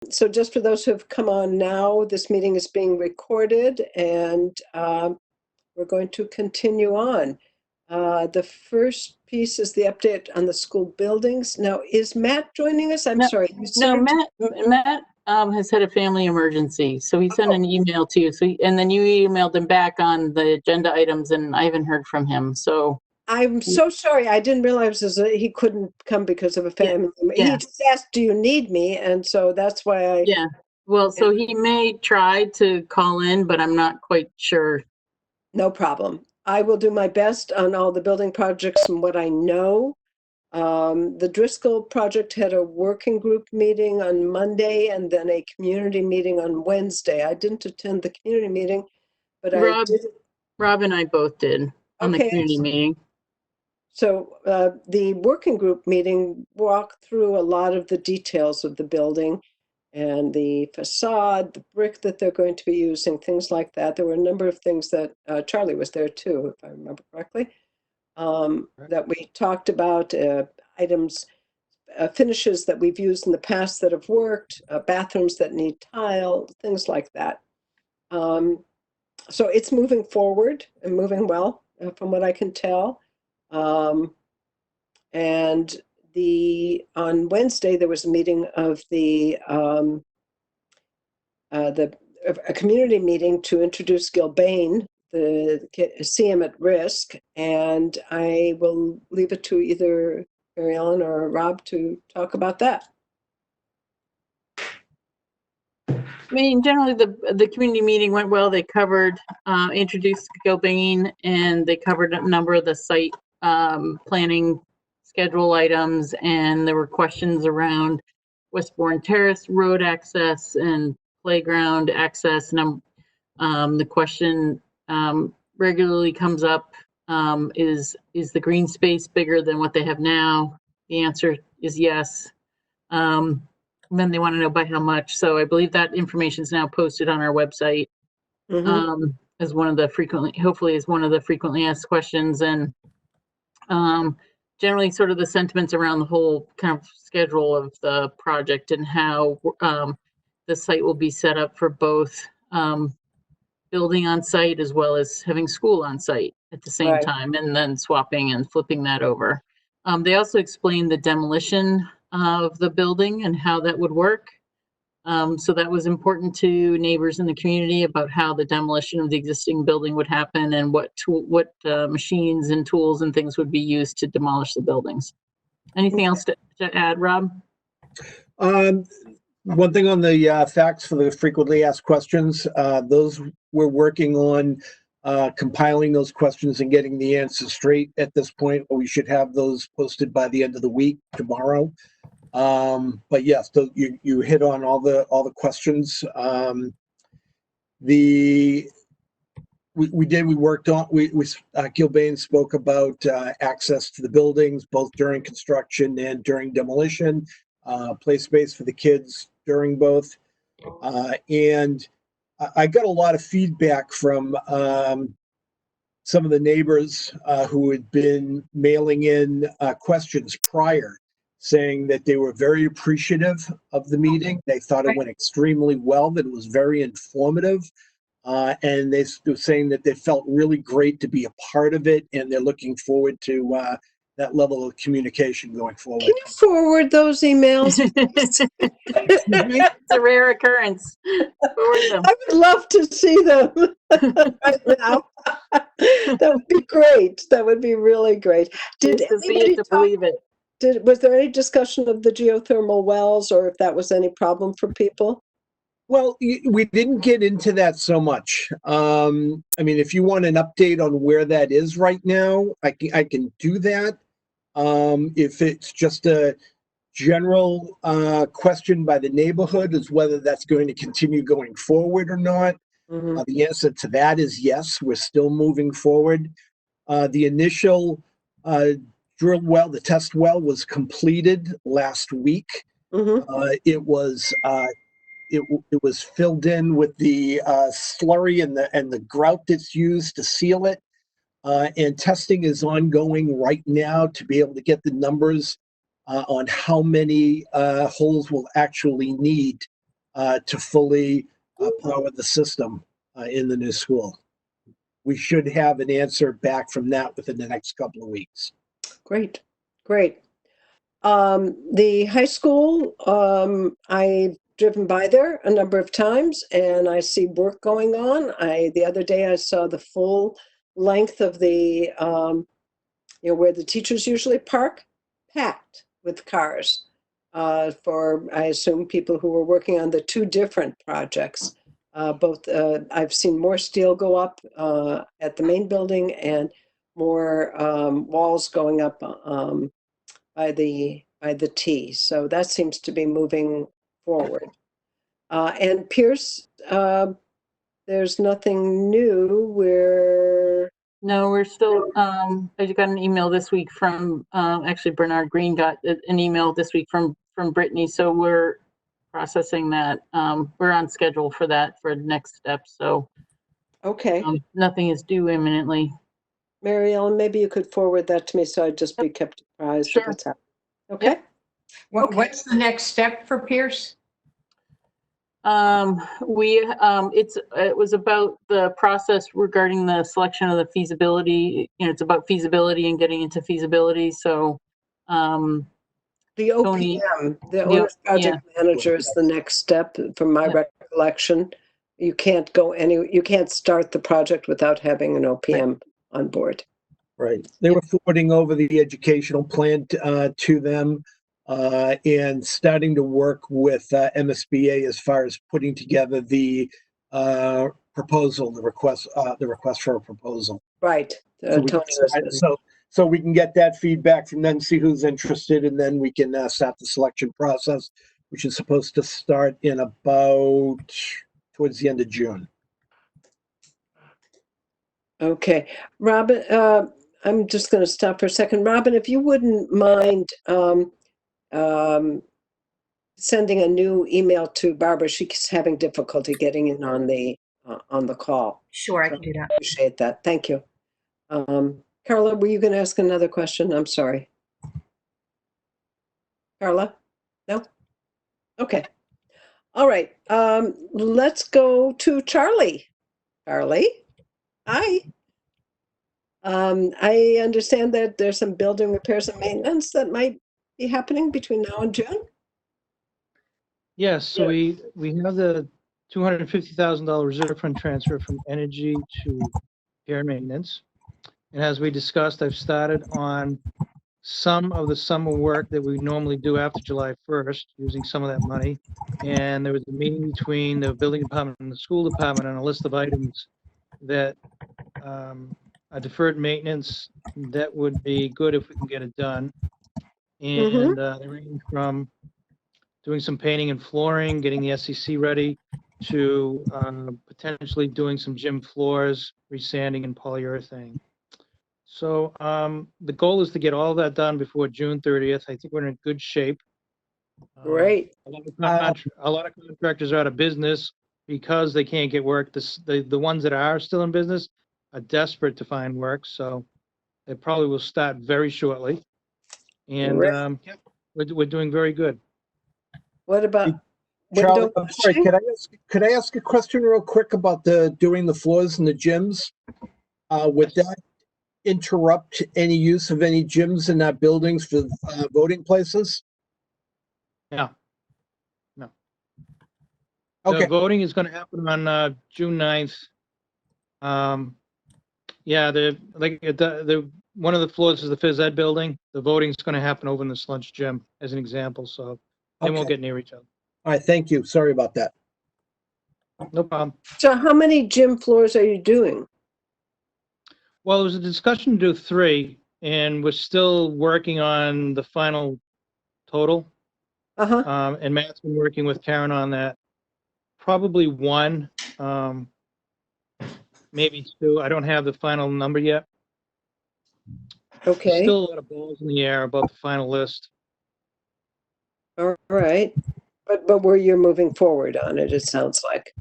So just for those who have come on now, this meeting is being recorded, and we're going to continue on. The first piece is the update on the school buildings. Now, is Matt joining us? I'm sorry. No, Matt has had a family emergency, so he sent an email to you. And then you emailed him back on the agenda items, and I haven't heard from him. So I'm so sorry. I didn't realize he couldn't come because of a family. Yeah. He just asked, "Do you need me?" And so that's why I. Yeah. Well, so he may try to call in, but I'm not quite sure. No problem. I will do my best on all the building projects and what I know. The Driscoll project had a working group meeting on Monday and then a community meeting on Wednesday. I didn't attend the community meeting, but I did. Rob and I both did on the community meeting. So the working group meeting walked through a lot of the details of the building and the facade, the brick that they're going to be using, things like that. There were a number of things that Charlie was there too, if I remember correctly, that we talked about, items, finishes that we've used in the past that have worked, bathrooms that need tile, things like that. So it's moving forward and moving well, from what I can tell. And on Wednesday there was a meeting of a community meeting to introduce Gilbane, the CM at risk, and I will leave it to either Mary Ellen or Rob to talk about that. I mean, generally the community meeting went well. They covered, introduced Gilbane, and they covered a number of the site planning schedule items, and there were questions around Westbourne Terrace road access and playground access. And the question regularly comes up, is the green space bigger than what they have now? The answer is yes. And then they want to know by how much. So I believe that information is now posted on our website, as one of the frequently asked questions. And generally sort of the sentiments around the whole kind of schedule of the project and how the site will be set up for both building on site as well as having school on site at the same time, and then swapping and flipping that over. They also explained the demolition of the building and how that would work. So that was important to neighbors in the community about how the demolition of the existing building would happen and what machines and tools and things would be used to demolish the buildings. Anything else to add, Rob? One thing on the facts for the frequently asked questions, those we're working on compiling those questions and getting the answers straight at this point. We should have those posted by the end of the week, tomorrow. But yes, so you hit on all the questions. We worked on, Gilbane spoke about access to the buildings, both during construction and during demolition, play space for the kids during both. And I got a lot of feedback from some of the neighbors who had been mailing in questions prior, saying that they were very appreciative of the meeting. They thought it went extremely well, that it was very informative. And they were saying that they felt really great to be a part of it, and they're looking forward to that level of communication going forward. Can you forward those emails? It's a rare occurrence. I would love to see them right now. That would be great. That would be really great. Was there any discussion of the geothermal wells, or if that was any problem for people? Well, we didn't get into that so much. I mean, if you want an update on where that is right now, I can do that. If it's just a general question by the neighborhood as whether that's going to continue going forward or not, the answer to that is yes, we're still moving forward. The initial drill well, the test well, was completed last week. It was filled in with the slurry and the grout that's used to seal it. And testing is ongoing right now to be able to get the numbers on how many holes we'll actually need to fully power the system in the new school. We should have an answer back from that within the next couple of weeks. Great, great. The high school, I've driven by there a number of times and I see work going on. The other day I saw the full length of the, where the teachers usually park, packed with cars for, I assume, people who were working on the two different projects. I've seen more steel go up at the main building and more walls going up by the T. So that seems to be moving forward. And Pierce, there's nothing new. No, we're still, I just got an email this week from, actually Bernard Green got an email this week from Brittany. So we're processing that. We're on schedule for that for the next step. So Okay. nothing is due imminently. Mary Ellen, maybe you could forward that to me so I'd just be kept apprised Sure. of what's happening. Okay. Yep. Okay. What's the next step for Pierce? It was about the process regarding the selection of the feasibility. It's about feasibility and getting into feasibility. So, The Tony- OPM, the owner's project manager, is the next step from my recollection. You can't start the project without having an OPM on board. Right. They were forwarding over the educational plan to them and starting to work with MSBA as far as putting together the proposal, the request for a proposal. Right. So we, Tony was so we can get that feedback from them, see who's interested, and then we can start the selection process, which is supposed to start in about towards the end of June. Okay. Robin, I'm just going to stop for a second. Robin, if you wouldn't mind sending a new email to Barbara. She's having difficulty getting in on the call. Sure, I So can do that. Appreciate that. Thank you. Carla, were you going to ask another question? I'm sorry. Carla? No? Okay. All right. Let's go to Charlie. Charlie? Hi. I understand that there's some building repairs and maintenance that might be happening between now and June. Yes, so we have the $250,000 reserve fund transfer from energy to repair and maintenance. And as we discussed, I've started on some of the summer work that we normally do after July 1st, using some of that money. And there was a meeting between the building department and the school department on a list of items that are deferred maintenance that would be good if we can get it done. And they range from doing some painting and flooring, getting the SEC ready, to potentially doing some gym floors, resanding and polyurethane. So the goal is to get all that done before June 30th. I think we're in good shape. Great. A lot of contractors are out of business because they can't get work. The ones that are still in business are desperate to find work, so they probably will start very shortly. And Great. we're doing very good. What about Charlie, window I'm sorry, washing? could I ask a question real quick about doing the floors in the gyms? Would that interrupt any use of any gyms in that buildings for voting places? No. No. Okay. The voting is going to happen on June 9th. Yeah, the one of the floors is the phys ed building. The voting is going to happen over in the sludge gym, as an example, so they won't Okay. get near each other. All right, thank you. Sorry about that. No problem. So how many gym floors are you doing? Well, there was a discussion to do 3, and we're still working on the final total. Uh-huh. And Matt's been working with Karen on that. Probably 1, maybe 2. I don't have the final number yet. There's Okay. still a lot of balls in the air about the final list. All right. But where you're moving forward on it, it sounds like.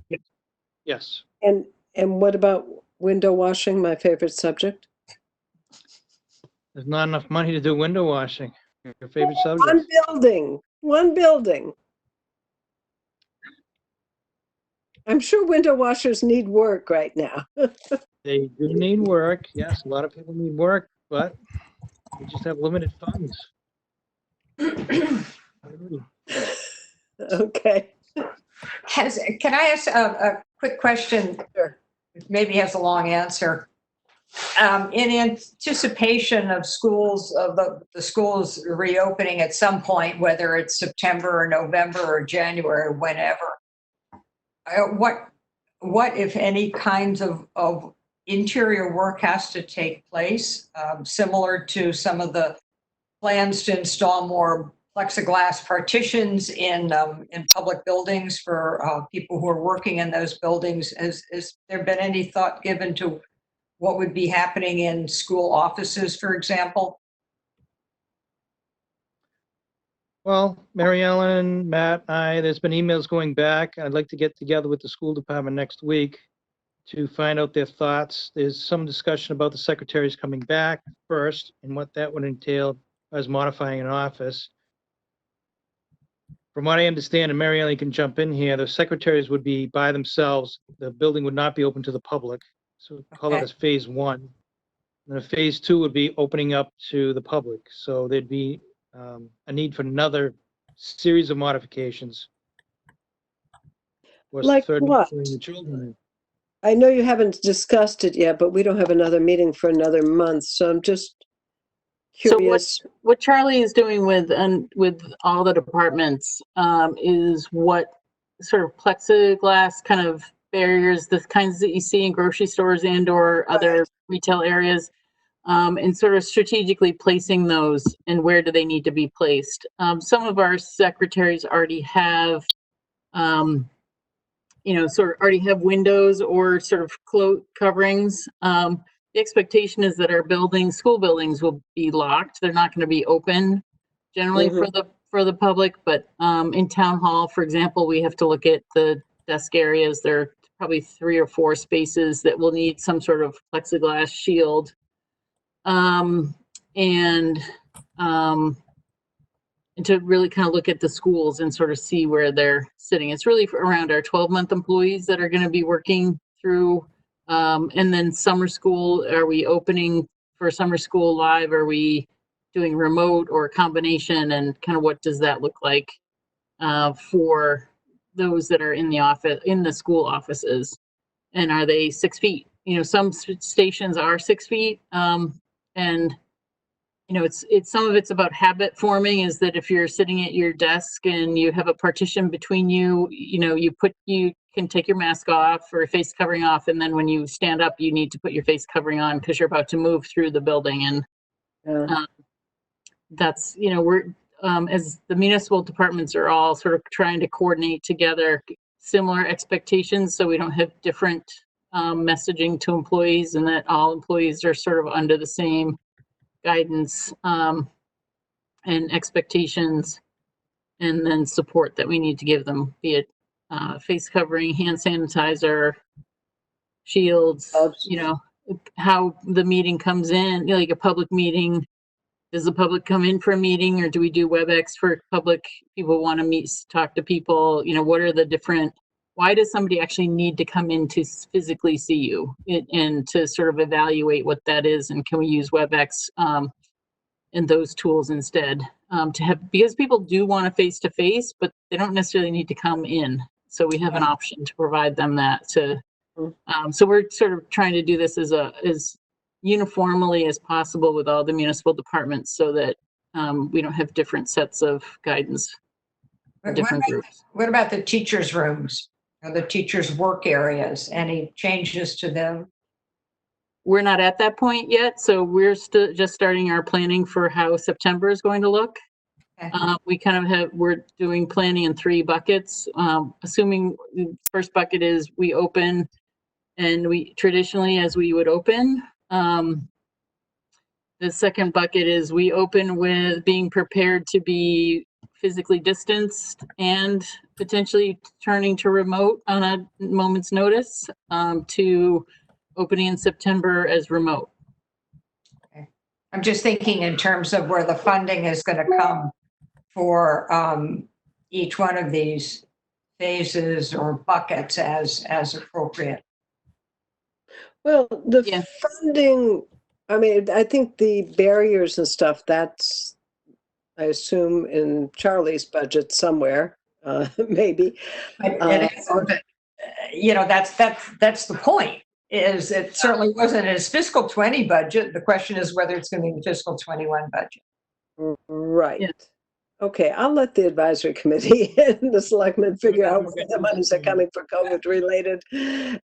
Yes. And what about window washing, my favorite subject? There's not enough money to do window washing. Your favorite One subject. building. One building. I'm sure window washers need work right now. They do need work. Yes, a lot of people need work, but we just have limited funds. Okay. Can I ask a quick question? Sure. Maybe has a long answer. In anticipation of schools, of the schools reopening at some point, whether it's September or November or January, whenever, what if any kinds of interior work has to take place, similar to some of the plans to install more plexiglass partitions in public buildings for people who are working in those buildings? Has there been any thought given to what would be happening in school offices, for example? Well, Mary Ellen, Matt, there's been emails going back. I'd like to get together with the school department next week to find out their thoughts. There's some discussion about the secretaries coming back first and what that would entail as modifying an office. From what I understand, and Mary Ellen can jump in here, the secretaries would be by themselves. The building would not be open to the public. So call it Okay. as phase one. And then phase two would be opening up to the public. So there'd be a need for another series of modifications. Was Like third what? bring the children in. I know you haven't discussed it yet, but we don't have another meeting for another month, so I'm just So curious. what Charlie is doing with all the departments is what sort of plexiglass kind of barriers, the kinds that you see in grocery stores and or other retail areas, and sort of strategically placing those and where do they need to be placed. Some of our secretaries already have, sort of already have windows or sort of coverings. The expectation is that our school buildings will be locked. They're not going to be open generally for the public, but in town hall, for example, we have to look at the desk areas. There are probably 3 or 4 spaces that will need some sort of plexiglass shield. And to really kind of look at the schools and sort of see where they're sitting. It's really around our 12-month employees that are going to be working through. And then summer school, are we opening for summer school live? Are we doing remote or a combination? And kind of what does that look like for those that are in the office, in the school offices? And are they 6 feet? Some stations are 6 feet. And it's some of it's about habit forming, is that if you're sitting at your desk and you have a partition between you, you can take your mask off or face covering off. And then when you stand up, you need to put your face covering on because you're about to move through the building. And that's, we're, as the municipal departments are all sort of trying to coordinate together similar expectations so we don't have different messaging to employees, and that all employees are sort of under the same guidance and expectations, and then support that we need to give them, be it face covering, hand sanitizer, shields, how the meeting comes in, like a public meeting. Does the public come in for a meeting, or do we do WebEx for public? People want to meet, talk to people. What are the different, why does somebody actually need to come in to physically see you and to sort of evaluate what that is? And can we use WebEx and those tools instead to have, because people do want a face-to-face, but they don't necessarily need to come in. So we have an option to provide them that so we're sort of trying to do this as uniformly as possible with all the municipal departments so that we don't have different sets of guidance for different groups. What about the teachers' rooms or the teachers' work areas? Any changes to them? We're not at that point yet, so we're still just starting our planning for how September is going to look. Okay. We're doing planning in 3 buckets, assuming the first bucket is we open, and we traditionally as we would open. The second bucket is we open with being prepared to be physically distanced and potentially turning to remote on a moment's notice, to opening in September as remote. Okay. I'm just thinking in terms of where the funding is going to come for each one of these phases or buckets as appropriate. Well, the Yeah. funding, I mean, I think the barriers and stuff, that's, I assume, in Charlie's budget somewhere, maybe. But and so that, you know, that's the point. Is it certainly wasn't his fiscal 20 budget. The question is whether it's going to be the fiscal 21 budget. Right. Yeah. Okay, I'll let the advisory committee and the selectmen figure out where the monies are coming for COVID-related barriers.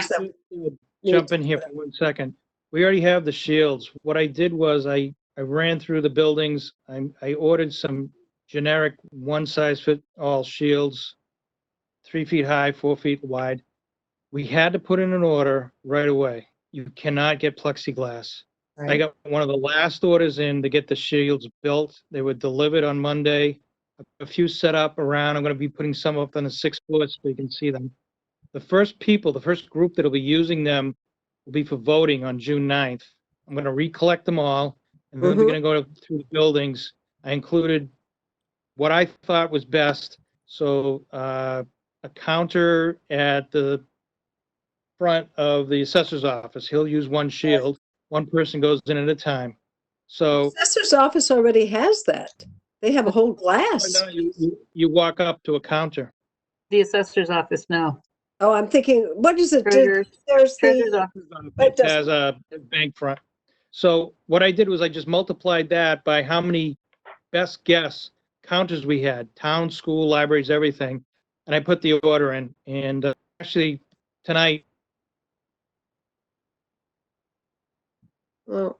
that need Jump to in here be- for 1 second. We already have the shields. What I did was I ran through the buildings. I ordered some generic one size fit all shields, 3 feet high, 4 feet wide. We had to put in an order right away. You cannot get plexiglass. I Right. got one of the last orders in to get the shields built. They were delivered on Monday. A few set up around. I'm going to be putting some up on the 6th floor so you can see them. The first group that'll be using them will be for voting on June 9th. I'm going to recollect them all, and then we're going to go through the buildings. I included what I thought was best. So a counter at the front of the assessor's office. He'll use one shield. One person goes in at a time. So Assessor's office already has that. They have a whole glass. no, you walk up to a counter. The assessor's office, no. Oh, I'm thinking, what is it? Treasurer's There's treasurer's the, office. It has a bank front. So what I did was I just multiplied that by how many best guess counters we had, town, school, libraries, everything. And I put the order in. And actually tonight, well,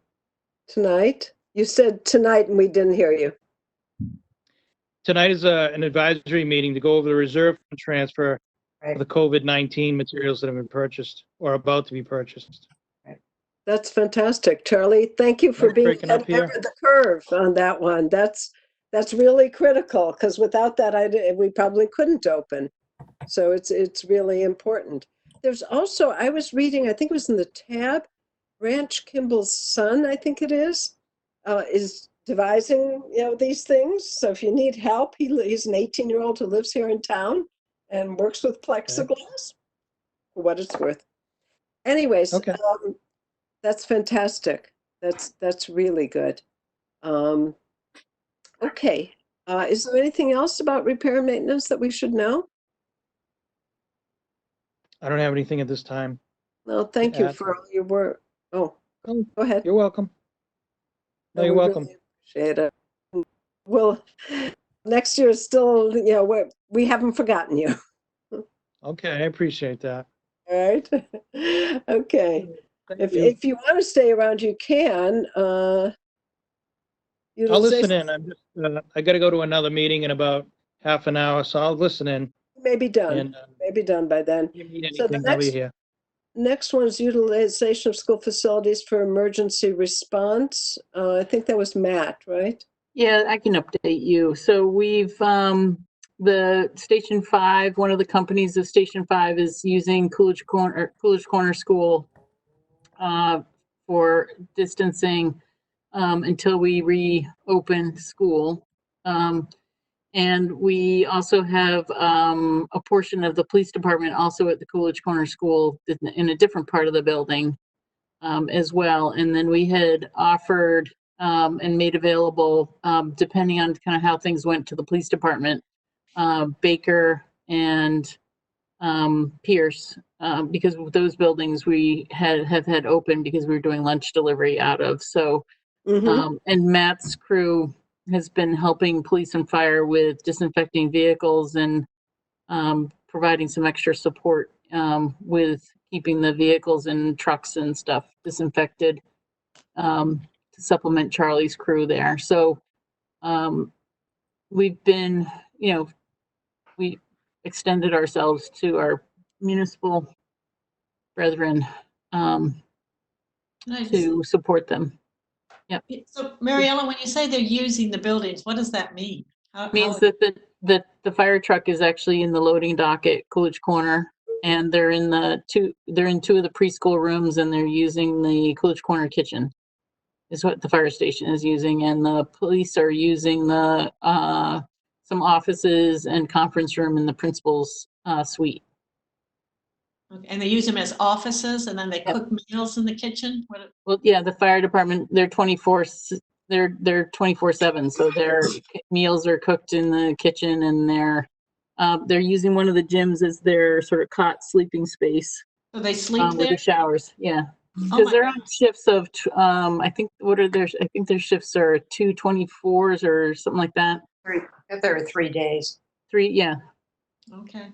tonight? You said tonight and we didn't hear you. tonight is an advisory meeting to go over the reserve fund transfer Right. for the COVID-19 materials that have been purchased or about to be purchased. That's fantastic, Charlie. Thank you for Nice being breaking up ahead here. of the curve on that one. That's really critical because without that, we probably couldn't open. So it's really important. There's also, I was reading, I think it was in the tab, Ranch Kimball's son, I think it is devising, these things. So if you need help, he's an 18-year-old who lives here in town and works with plexiglass, for what it's worth. Anyways, Okay. that's fantastic. That's really good. Okay. Is there anything else about repair and maintenance that we should know? I don't have anything at this time. No, thank you add. for all your work. Oh, Oh, go ahead. You're welcome. No, No, you're we welcome. really appreciate it. Well, next year is still, we haven't forgotten you. Okay, I appreciate that. All right. Okay. Thank you. If you want to stay around, you can. I'll listen in. I'm just, I got to go to another meeting in about half an hour, so I'll listen in. May be done. And May be done by then. if you need So the anything, I'll be here. Next one is utilization of school facilities for emergency response. I think that was Matt, right? Yeah, I can update you. So we've, the Station 5, one of the companies of Station 5 is using Coolidge Corner School for distancing until we reopen school. And we also have a portion of the police department also at the Coolidge Corner School in a different part of the building as well. And then we had offered and made available, depending on kind of how things went to the police department, Baker and Pierce, because those buildings we have had open because we were doing lunch delivery out of. So, and Matt's crew has been helping police and fire with disinfecting vehicles and providing some extra support with keeping the vehicles and trucks and stuff disinfected to supplement Charlie's crew there. So we've been, we extended ourselves to our municipal brethren Nice. to support them. So Mariella, when you say they're using the buildings, what does that mean? Means that the fire truck is actually in the loading dock at Coolidge Corner, and they're in two of the preschool rooms, and they're using the Coolidge Corner kitchen is what the fire station is using, and the police are using the some offices and conference room in the principal's suite. Okay, and they use them as offices and then they Yep. cook meals in the kitchen? What? Well, yeah, the fire department, they're 24/7, so their meals are cooked in the kitchen, and they're using one of the gyms as their sort of cot sleeping space So they sleep with there? the showers. Yeah, Oh because my they're on goodness. shifts of I think I think their shifts are 2 24s or something like that. There are 3 days. 3, yeah. Okay.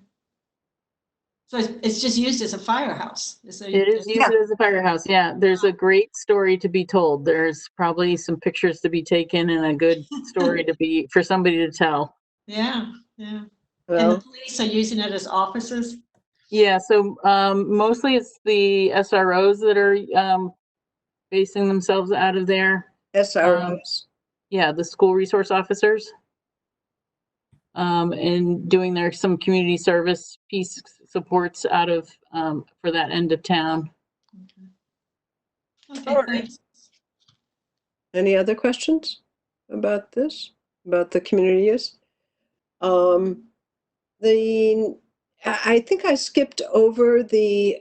So it's just used as a firehouse? It is used as a firehouse. Yeah, there's a great story to be told. There's probably some pictures to be taken and a good story for somebody to tell. Yeah, yeah. And the Well, police are using it as offices? Yeah, so mostly it's the SROs that are basing themselves out of there. SROs. Yeah, the school resource officers. And doing some community service piece supports out of for that end of town. Okay, All right. thanks. Any other questions about this, about the community use? I think I skipped over the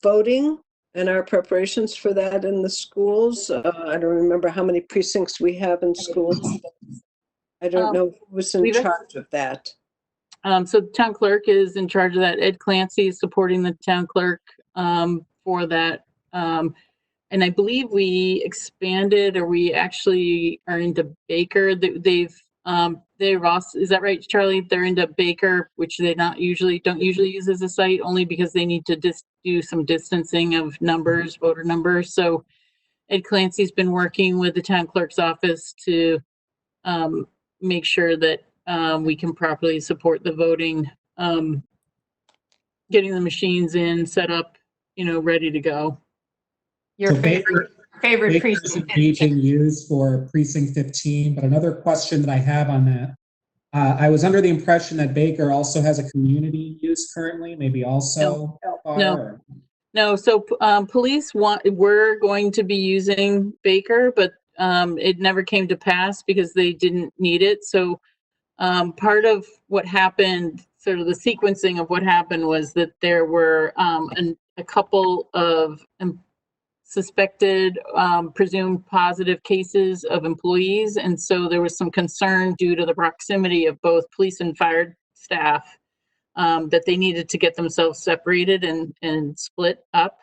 voting and our preparations for that in the schools. I don't remember how many precincts we have in schools. I don't know who was in charge of that. So the town clerk is in charge of that. Ed Clancy is supporting the town clerk for that. And I believe we expanded, or we actually are into Baker. They've also, is that right, Charlie? They're into Baker, which they don't usually use as a site, only because they need to do some distancing of numbers, voter numbers. So Ed Clancy's been working with the town clerk's office to make sure that we can properly support the voting, getting the machines in, set up, ready to go. Your So favorite Baker precinct. isn't being used for precinct 15, but another question that I have on that, I was under the impression that Baker also has a community use currently, maybe also. No. So police were going to be using Baker, but it never came to pass because they didn't need it. So part of what happened, sort of the sequencing of what happened, was that there were a couple of suspected, presumed positive cases of employees. And so there was some concern due to the proximity of both police and fire staff that they needed to get themselves separated and split up.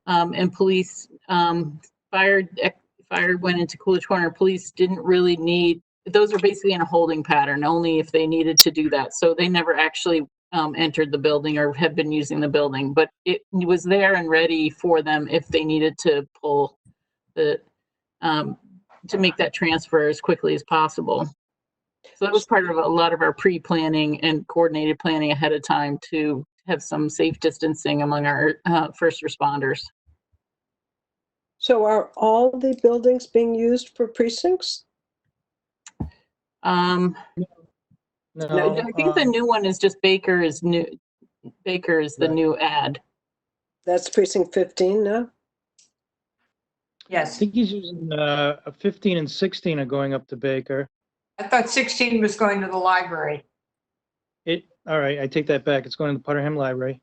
And police, fire went into Coolidge Corner. Police didn't really need, those are basically in a holding pattern, only if they needed to do that. So they never actually entered the building or had been using the building, but it was there and ready for them if they needed to pull to make that transfer as quickly as possible. So that was part of a lot of our pre-planning and coordinated planning ahead of time to have some safe distancing among our first responders. So are all the buildings being used for precincts? No, I think the new one is just Baker is new. Baker is the new ad. That's precinct 15 now? I Yes, think he's using 15 and 16 are going up to Baker. I thought 16 was going to the library. All right, I take that back. It's going to the Putterham Library.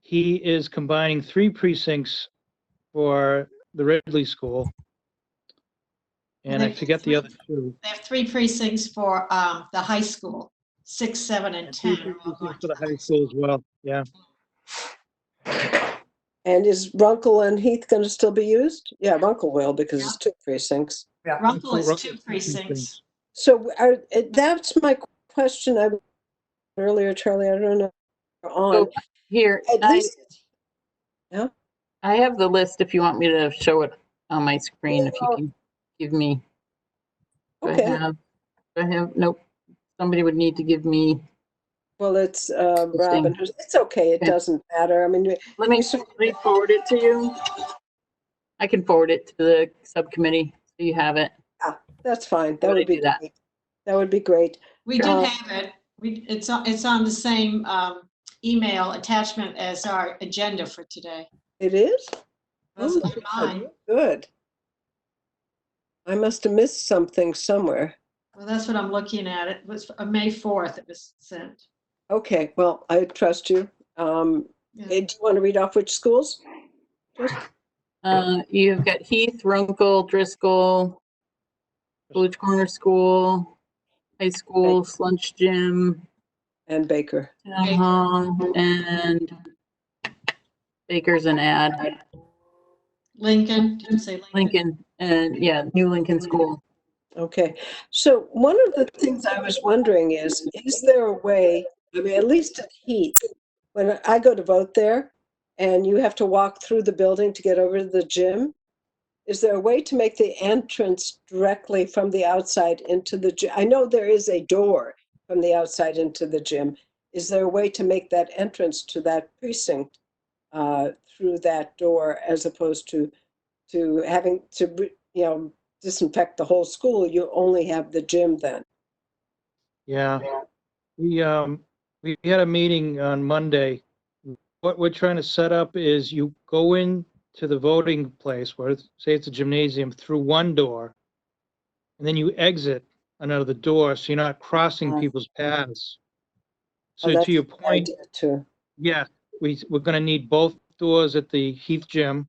He is combining 3 precincts for the Ridley School. And I forget the other 2. They have 3 precincts for the high school, 6, 7, and 10. 3 precincts for the high school as well, yeah. And is Runkle and Heath going to still be used? Yeah, Runkle will, because it's 2 precincts. Yeah. Runkle is Runkle's 2 2 precincts. So that's my question earlier, Charlie. I don't know. On So here, at least, I have the list if you want me to show it on my screen. Yeah. If you can give me. okay. Nope. Somebody would need to give me. Well, it's Robin. It's okay. It Okay. doesn't matter. I mean, Let me forward it to you. I can forward it to the subcommittee so you have it. that's fine. That How would would I be do that? great. That would be great. We do have it. It's on the same email attachment as our agenda for today. It is? That's Oh, on mine. good. I must have missed something somewhere. Well, that's what I'm looking at. It was May 4th it was sent. Okay, well, I trust you. Yeah. Do you want to read off which schools? You've got Heath, Runkle, Driscoll, Village Corner School, High School, Slunch Gym, And Baker. Town Hall, and Baker's an ad. Lincoln, did you say Lincoln? Lincoln, and yeah, New Lincoln School. Okay, so one of the things I was wondering is there a way, I mean, at least at Heath, when I go to vote there and you have to walk through the building to get over to the gym, is there a way to make the entrance directly from the outside into the gym? I know there is a door from the outside into the gym. Is there a way to make that entrance to that precinct through that door as opposed to having to, disinfect the whole school? You only have the gym then. Yeah, we had a meeting on Monday. What we're trying to set up is you go in to the voting place where, say it's a gymnasium, through one door, and then you exit another door, so you're not crossing people's paths. So That's to your a good point, idea too. yeah, we're gonna need both doors at the Heath Gym.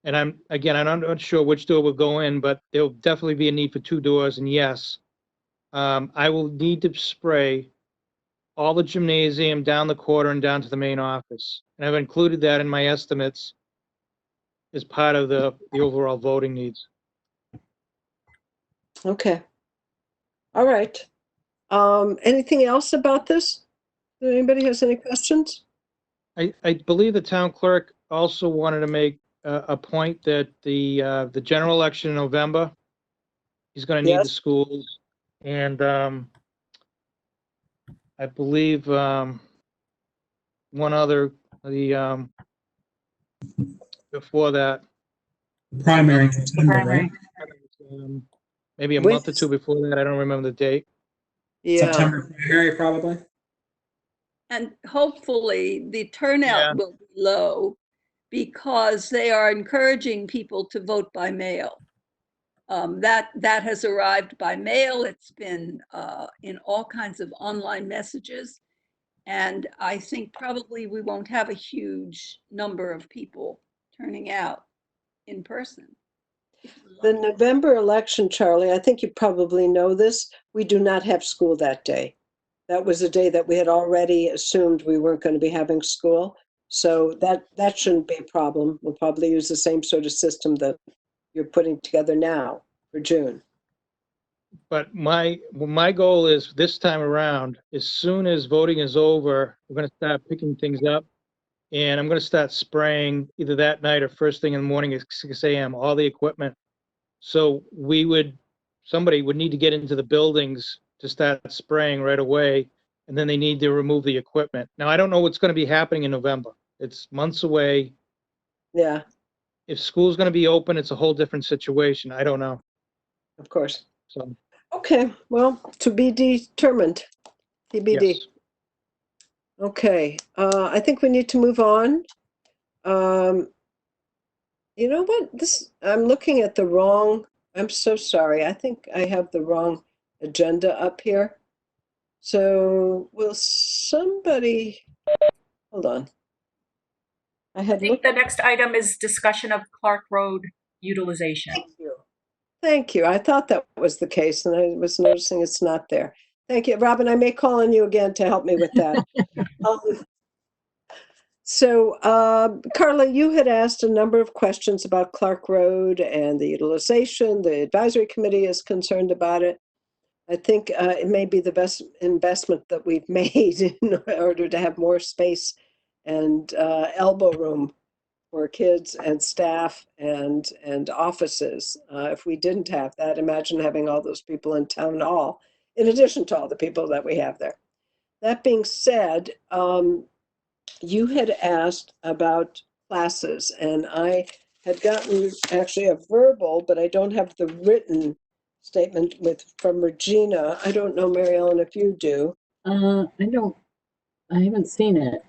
And I'm not sure which door will go in, but there'll definitely be a need for two doors, and yes, I will need to spray all the gymnasium down the quarter and down to the main office. And I've included that in my estimates as part of the overall voting needs. Okay. All right. Anything else about this? Does anybody has any questions? I believe the town clerk also wanted to make a point that the general election in November, he's gonna need the Yes. schools. And I believe one other, before that, Primary in September, Primary. right? maybe a month or two before that, I don't remember the date. Yeah. September primary, probably. And hopefully the Yeah. turnout will be low because they are encouraging people to vote by mail. That has arrived by mail. It's been in all kinds of online messages. And I think probably we won't have a huge number of people turning out in person. The November election, Charlie, I think you probably know this. We do not have school that day. That was a day that we had already assumed we weren't going to be having school. So that shouldn't be a problem. We'll probably use the same sort of system that you're putting together now for June. But my goal is this time around, as soon as voting is over, we're gonna start picking things up. And I'm gonna start spraying either that night or first thing in the morning at 6 a.m., all the equipment. So somebody would need to get into the buildings to start spraying right away. And then they need to remove the equipment. Now, I don't know what's gonna be happening in November. It's months away. Yeah, If school's gonna be open, it's a whole different situation. I don't know. of course. So, Okay, well, to be determined. TBD. yes. Okay, I think we need to move on. You know what? I'm looking at the wrong, I'm so sorry. I think I have the wrong agenda up here. So will somebody, hold on. I I had think looked, the next item is discussion of Clark Road utilization. thank you. Thank you. I thought that was the case and I was noticing it's not there. Thank you. Robin, I may call on you again to help me with that. Carla, you had asked a number of questions about Clark Road and the utilization. The advisory committee is concerned about it. I think it may be the best investment that we've made in order to have more space and elbow room for kids and staff and offices. If we didn't have that, imagine having all those people in town hall, in addition to all the people that we have there. That being said, you had asked about classes, and I had gotten actually a verbal, but I don't have the written statement from Regina. I don't know, Mary Ellen, if you do. I haven't seen it.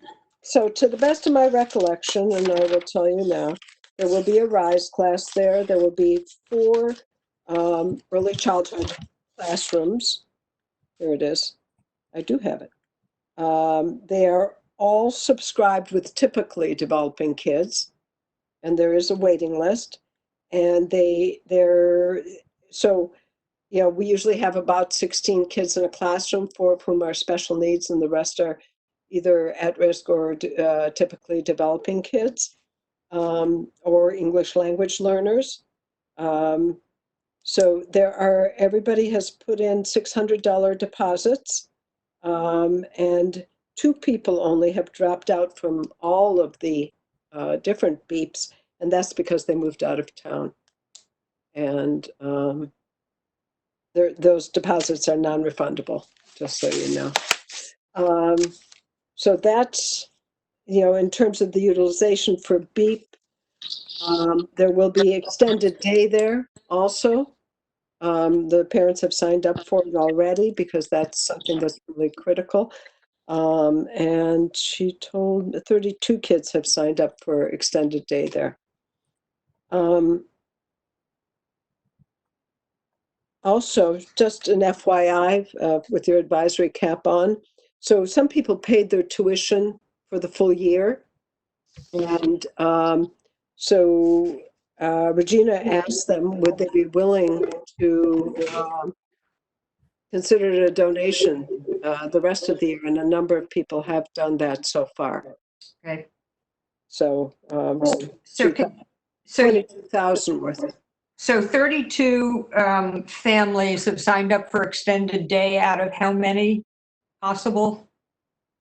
So to the best of my recollection, and I will tell you now, there will be a RISE class there. There will be 4 early childhood classrooms. Here it is. I do have it. They are all subscribed with typically developing kids, and there is a waiting list. And so, we usually have about 16 kids in a classroom, 4 of whom are special needs, and the rest are either at risk or typically developing kids, or English language learners. So everybody has put in $600 deposits, and 2 people only have dropped out from all of the different beeps, and that's because they moved out of town. And those deposits are non-refundable, just so you know. So that's, in terms of the utilization for beep, there will be extended day there also. The parents have signed up for it already because that's something that's really critical. And she told 32 kids have signed up for extended day there. Also, just an FYI, with your advisory cap on. So some people paid their tuition for the full year. And so Regina asked them, would they be willing to consider it a donation the rest of the year? And a number of people have done that so far. Okay. So, So 22,000 worth. So 32 families have signed up for extended day out of how many possible?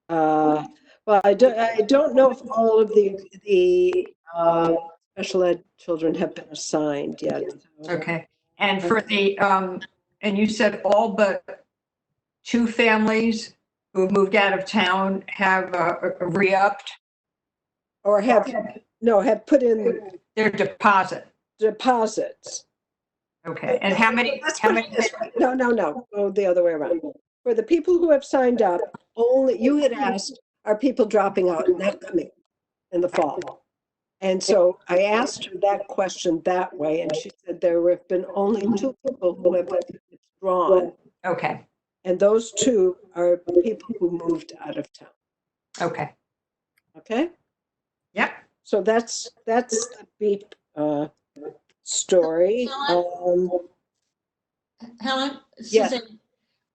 Well, I don't know if all of the special ed children have been assigned yet. Okay. And for the, and you said all but 2 families who have moved out of town have re-upped Or have put in their deposit. deposits. Okay. And how many? Let's put it this way. No. Go the other way around. For the people who have signed up, only you had asked, are people dropping out and not coming in the fall? And so I asked her that question that way, and she said there have been only 2 people who have withdrawn. Okay. And those 2 are people who moved out of town. Okay. Okay? Yep. So that's the beep story. Helen, Yes. Susan,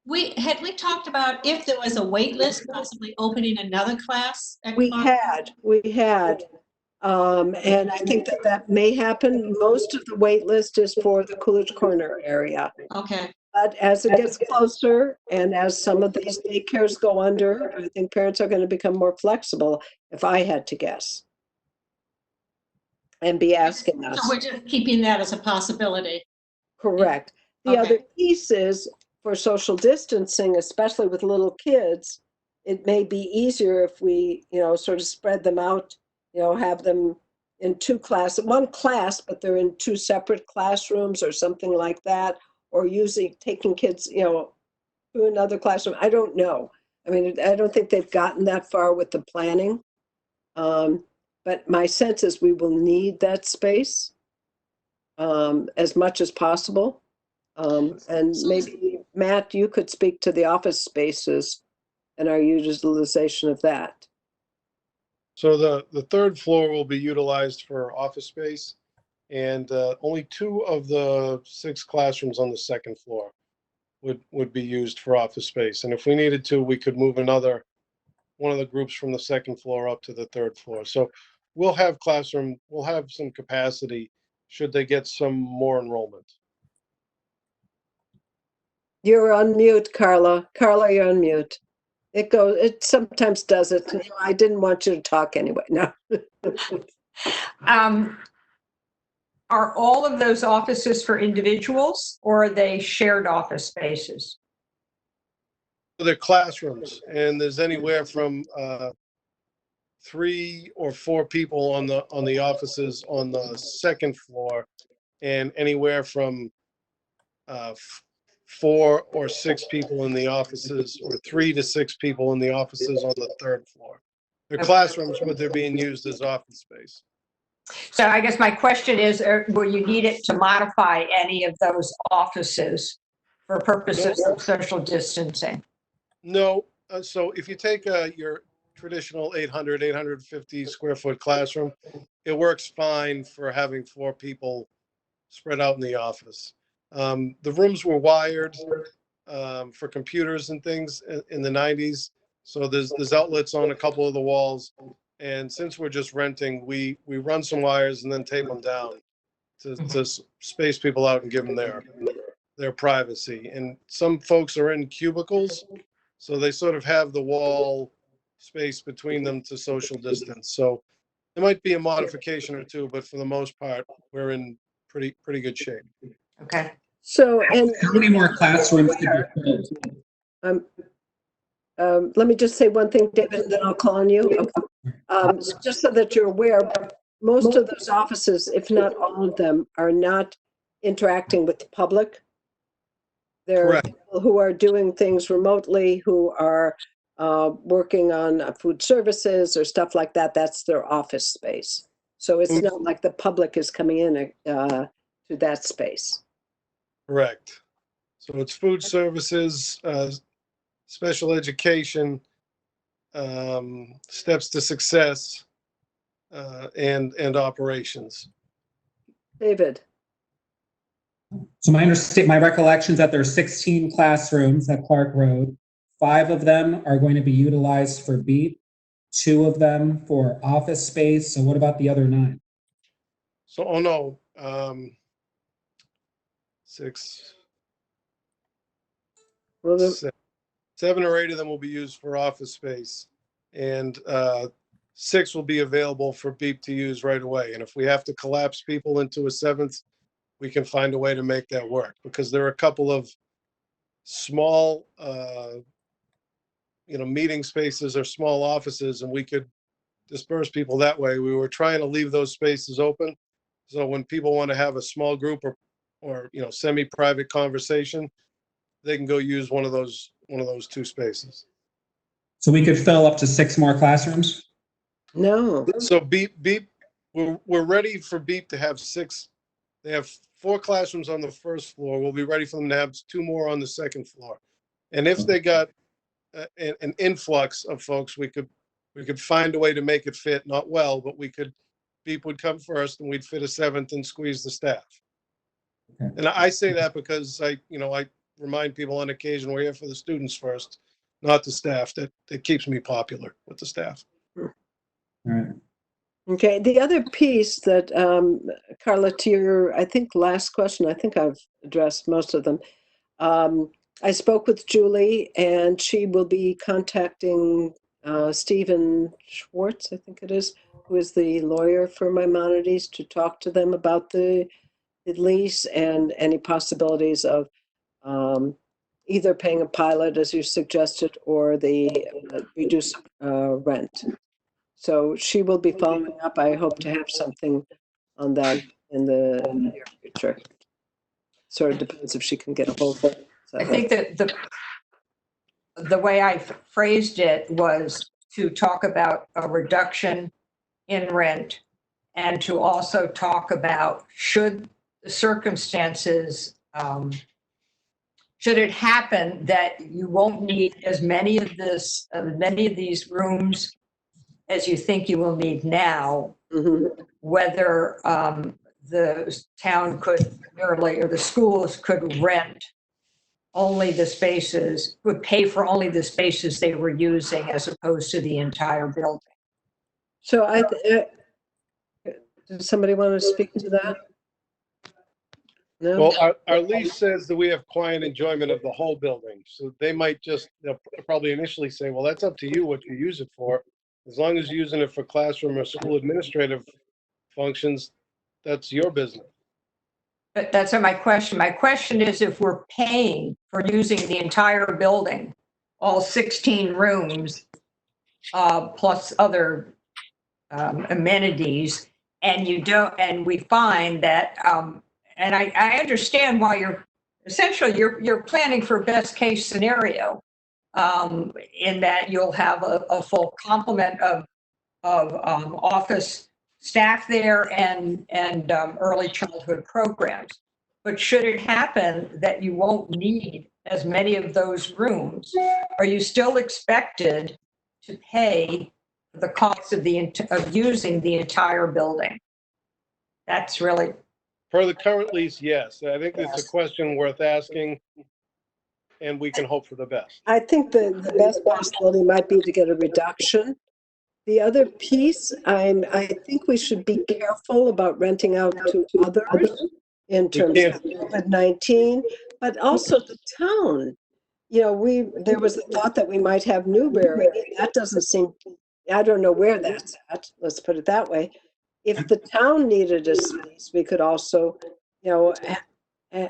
we talked about if there was a wait list, possibly opening another class at We Clark? had. And I think that may happen. Most of the wait list is for the Coolidge Corner area. Okay, But as it gets closer and as some of these daycares go under, I think parents are going to become more flexible, if I had to guess. And be asking us. so we're just keeping that as a possibility. Correct. The Okay. other piece is for social distancing, especially with little kids, it may be easier if we, sort of spread them out, have them in 2 classes, 1 class, but they're in 2 separate classrooms or something like that, or taking kids, to another classroom. I don't know. I mean, I don't think they've gotten that far with the planning. But my sense is we will need that space as much as possible. And maybe, Matt, you could speak to the office spaces and our utilization of that. So the 3rd floor will be utilized for office space, and only 2 of the 6 classrooms on the 2nd floor would be used for office space. And if we needed to, we could move one of the groups from the 2nd floor up to the 3rd floor. So we'll have some capacity should they get some more enrollment. You're on mute, Carla. Carla, you're on mute. It sometimes does it. I didn't want you to talk anyway. No. Are all of those offices for individuals or are they shared office spaces? They're classrooms, and there's anywhere from 3 or 4 people on the offices on the 2nd floor, and anywhere from 4 or 6 people in the offices, or 3 to 6 people in the offices on the 3rd floor. They're classrooms, but they're being used as office space. So I guess my question is, will you need it to modify any of those offices for purposes of social distancing? No, so if you take your traditional 800, 850 square foot classroom, it works fine for having 4 people spread out in the office. The rooms were wired for computers and things in the 90s. So there's outlets on a couple of the walls. And since we're just renting, we run some wires and then tape them down to space people out and give them their privacy. And some folks are in cubicles, so they sort of have the wall space between them to social distance. So there might be a modification or two, but for the most part, we're in pretty good shape. Okay. So, and How many more classrooms could be filled? let me just say one thing, David, and then I'll call on you. Okay. So just so that you're aware, most of those offices, if not all of them, are not interacting with the public. There are Correct. people who are doing things remotely, who are working on food services or stuff like that. That's their office space. So it's not like the public is coming in to that space. Correct. So it's food services, special education, steps to success, and operations. David. So my recollection is that there are 16 classrooms at Clark Road. 5 of them are going to be utilized for BEEP, 2 of them for office space. So what about the other 9? So, oh no, 6, Well, 7 or 8 of them will be used for office space, and 6 will be available for BEEP to use right away. And if we have to collapse people into a 7th, we can find a way to make that work, because there are a couple of small, meeting spaces or small offices, and we could disperse people that way. We were trying to leave those spaces open, so when people want to have a small group or semi-private conversation, they can go use one of those 2 spaces. So we could fill up to 6 more classrooms? no. So BEEP, we're ready for BEEP to have 6. They have 4 classrooms on the first floor. We'll be ready for them to have 2 more on the second floor. And if they got an influx of folks, we could find a way to make it fit, not well, but BEEP would come first, and we'd fit a 7th and squeeze the staff. Okay. And I say that because I remind people on occasion, we're here for the students first, not the staff. That keeps me popular with the staff. All right. Okay, the other piece that, Carla, to your, I think, last question, I think I've addressed most of them. I spoke with Julie, and she will be contacting Stephen Schwartz, I think it is, who is the lawyer for Maimonides, to talk to them about the lease and any possibilities of either paying a pilot, as you suggested, or the reduced rent. So she will be following up. I hope to have something on that in the near future. Sort of depends if she can get a hold of it. I think that the way I phrased it was to talk about a reduction in rent, and to also talk about, should the circumstances, should it happen that you won't need as many of these rooms as you think you will need now, whether the town could, or the schools could rent only the spaces, would pay for only the spaces they were using as opposed to the entire building. So does somebody want to speak to that? No? Well, our lease says that we have quiet enjoyment of the whole building. So they'll probably initially say, well, that's up to you what you use it for. As long as you're using it for classroom or school administrative functions, that's your business. But that's not my question. My question is, if we're paying for using the entire building, all 16 rooms, plus other amenities, and we find that, and I understand why you're planning for best case scenario, in that you'll have a full complement of office staff there and early childhood programs. But should it happen that you won't need as many of those rooms, are you still expected to pay the cost of of using the entire building? That's really, Per the current lease, yes. I think it's a question worth asking, and we can hope for the best. I think the best possibility might be to get a reduction. The other piece, I think we should be careful about renting out to others in terms of can't- COVID-19, but also the town. You know, there was a thought that we might have Newbury. That doesn't seem, I don't know where that's at, let's put it that way. If the town needed a space, we could also, you know,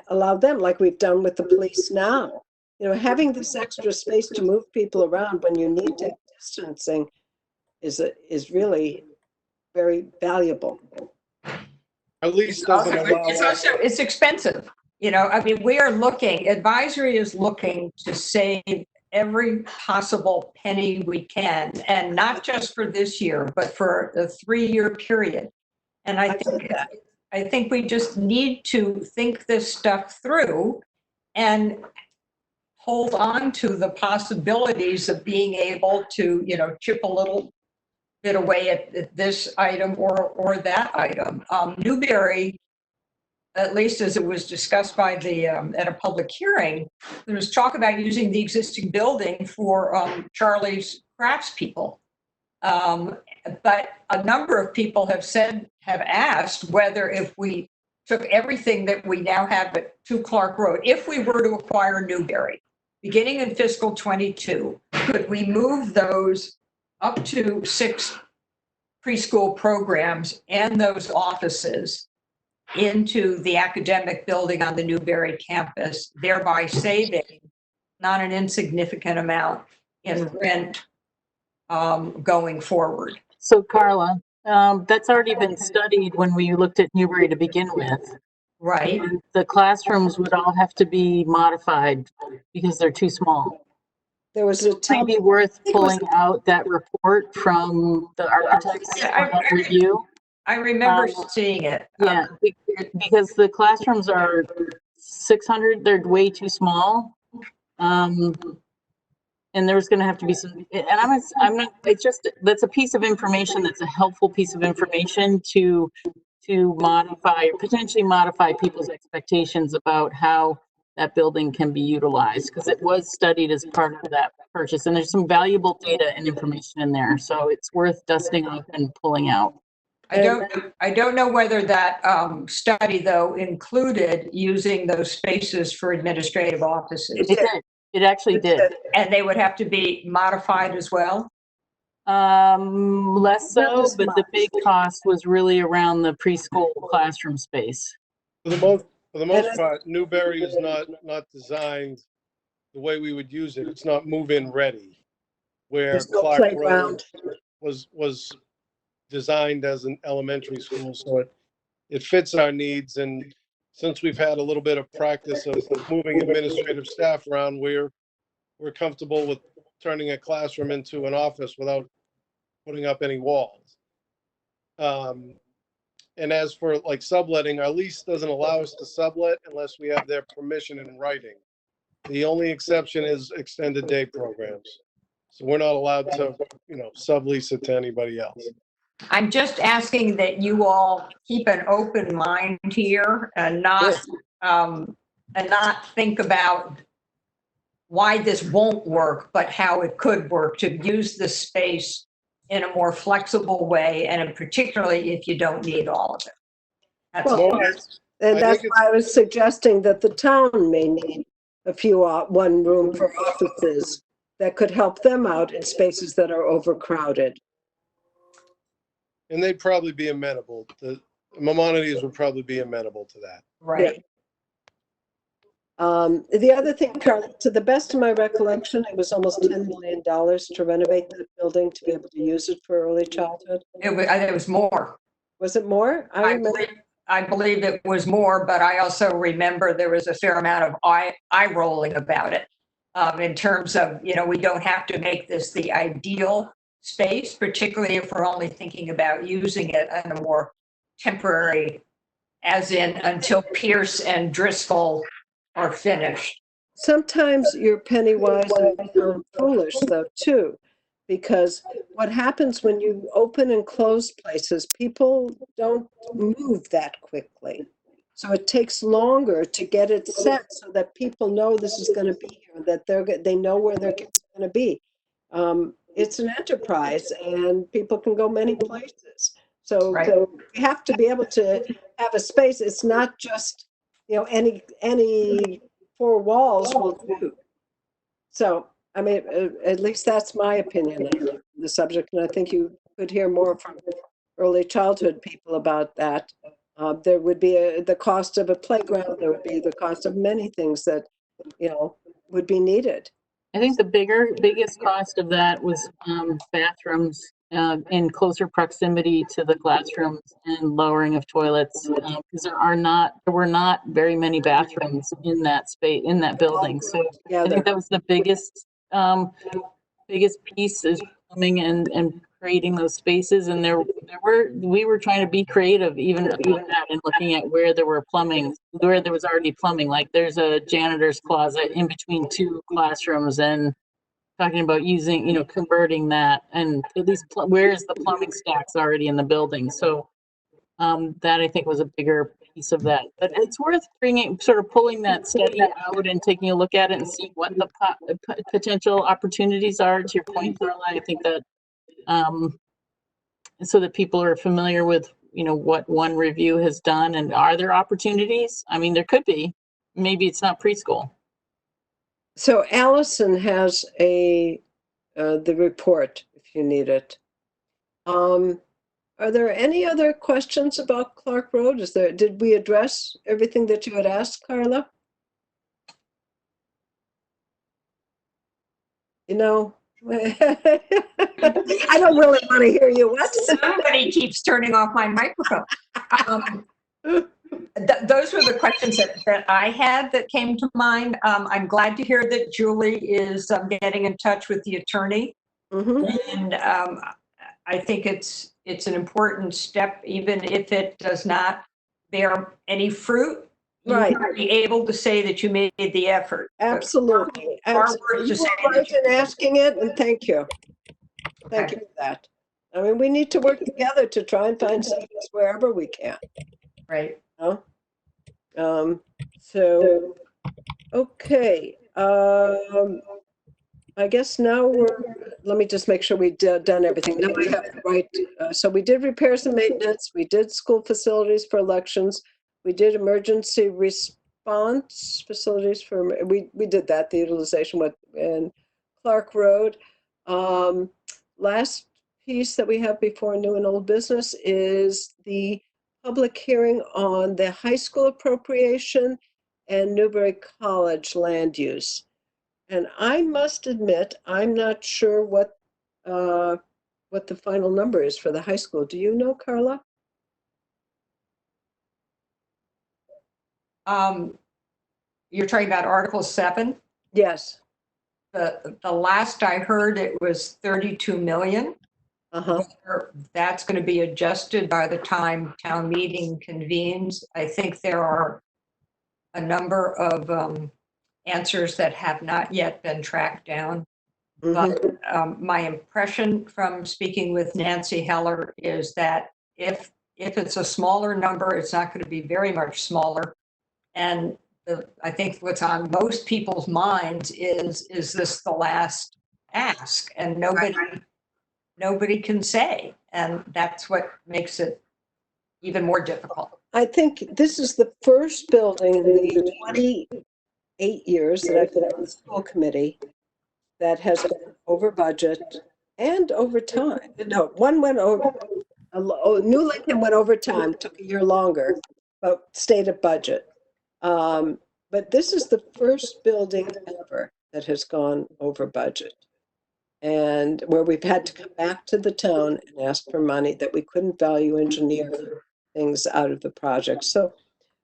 allow them, like we've done with the police now. You know, having this extra space to move people around when you need to distancing is really very valuable. Our lease doesn't allow it's us. also, it's expensive. You know, I mean, we are looking, advisory is looking to save every possible penny we can, and not just for this year, but for a 3-year period. And I think we just need to think this stuff through and hold on to the possibilities of being able to, you know, chip a little bit away at this item or that item. Newbury, at least as it was discussed by at a public hearing, there was talk about using the existing building for Charlie's craftspeople. But a number of people have asked whether if we took everything that we now have at 2 Clark Road, if we were to acquire Newbury, beginning in fiscal 22, could we move those up to 6 preschool programs and those offices into the academic building on the Newbury campus, thereby saving not an insignificant amount in rent going forward. So Carla, that's already been studied when we looked at Newbury to begin with. Right. And the classrooms would all have to be modified because they're too small. There was a It might be worth pulling out that report from the architects review. I remember seeing it. Yeah, because the classrooms are 600, they're way too small. And there's going to have to be some, and I'm not, it's just, that's a piece of information that's a helpful piece of information to modify, potentially modify people's expectations about how that building can be utilized, because it was studied as part of that purchase, and there's some valuable data and information in there, so it's worth dusting off and pulling out. I don't know whether that study, though, included using those spaces for administrative offices. It did. It actually did. And they would have to be modified as well? Less so, but the big cost was really around the preschool classroom space. For the most part, Newbury is not designed the way we would use it. It's not move-in ready, where There's no Clark playground. Road was designed as an elementary school, so it fits our needs. And since we've had a little bit of practice of moving administrative staff around, we're comfortable with turning a classroom into an office without putting up any walls. And as for like subletting, our lease doesn't allow us to sublet unless we have their permission in writing. The only exception is extended day programs. So we're not allowed to, sublease it to anybody else. I'm just asking that you all keep an open mind here and not think about why this won't work, but how it could work, to use the space in a more flexible way, and particularly if you don't need all of it. That's Well, all. and that's why I was suggesting that the town may need one room for offices that could help them out in spaces that are overcrowded. And they'd probably be amenable. The Maimonides would probably be amenable to that. Right. Yeah. The other thing, Carl, to the best of my recollection, it was almost $10 million to renovate the building to be able to use it for early childhood. It was more. Was it more? I believe it was more, but I also remember there was a fair amount of eye rolling about it, in terms of, we don't have to make this the ideal space, particularly if we're only thinking about using it in a more temporary as in until Pierce and Driscoll are finished. Sometimes you're penny wise and pound foolish though too, because what happens when you open and close places, people don't move that quickly. So it takes longer to get it set so that people know this is going to be here, that they know where their kids are going to be. It's an enterprise and people can go many places. So Right. you have to be able to have a space. It's not just, any four walls will do. So, I mean, at least that's my opinion on the subject, and I think you could hear more from early childhood people about that. There would be the cost of a playground, there would be the cost of many things that, would be needed. I think the biggest cost of that was bathrooms in closer proximity to the classrooms and lowering of toilets, because there were not very many bathrooms in that space, in that building. So Yeah, I think that was the biggest piece is coming and creating those spaces. And we were trying to be creative, even that, and looking at where there was already plumbing. Like there's a janitor's closet in between two classrooms, and talking about using, converting that, and at least where's the plumbing stacks already in the building. So that I think was a bigger piece of that. But it's worth pulling that study out and taking a look at it and see what the potential opportunities are. To your point, Carla, I think that so that people are familiar with, what one review has done, and are there opportunities? I mean, there could be. Maybe it's not preschool. So Allison has the report if you need it. Are there any other questions about Clark Road? Did we address everything that you had asked, Carla? I don't really want to hear you. What? Somebody keeps turning off my microphone. Those were the questions that I had that came to mind. I'm glad to hear that Julie is getting in touch with the attorney. And I think it's an important step, even if it does not bear any fruit. Right. You will be able to say that you made the effort. Absolutely. Far worse You to say were that right in asking it, and thank you. Thank Okay. you for that. I mean, we need to work together to try and find savings wherever we can. Right. So, okay. I guess now let me just make sure we done everything. Now I have the right. So we did repairs and maintenance. We did school facilities for elections. We did emergency response facilities we did that, the utilization and Clark Road. Last piece that we have before new and old business is the public hearing on the high school appropriation and Newbury College land use. And I must admit, I'm not sure what the final number is for the high school. Do you know, Carla? You're talking about Article 7? Yes. The last I heard, it was 32 million. That's going to be adjusted by the time town meeting convenes. I think there are a number of answers that have not yet been tracked down. But my impression from speaking with Nancy Heller is that if it's a smaller number, it's not going to be very much smaller. And I think what's on most people's minds is this the last ask? And nobody can say. And that's what makes it even more difficult. I think this is the first building in the 28 years that I've been on the school committee that has been over budget and over time. No, one went over. New Lincoln went over time, took a year longer, but stayed at budget. But this is the first building ever that has gone over budget, and where we've had to come back to the town and ask for money that we couldn't value engineer things out of the project. So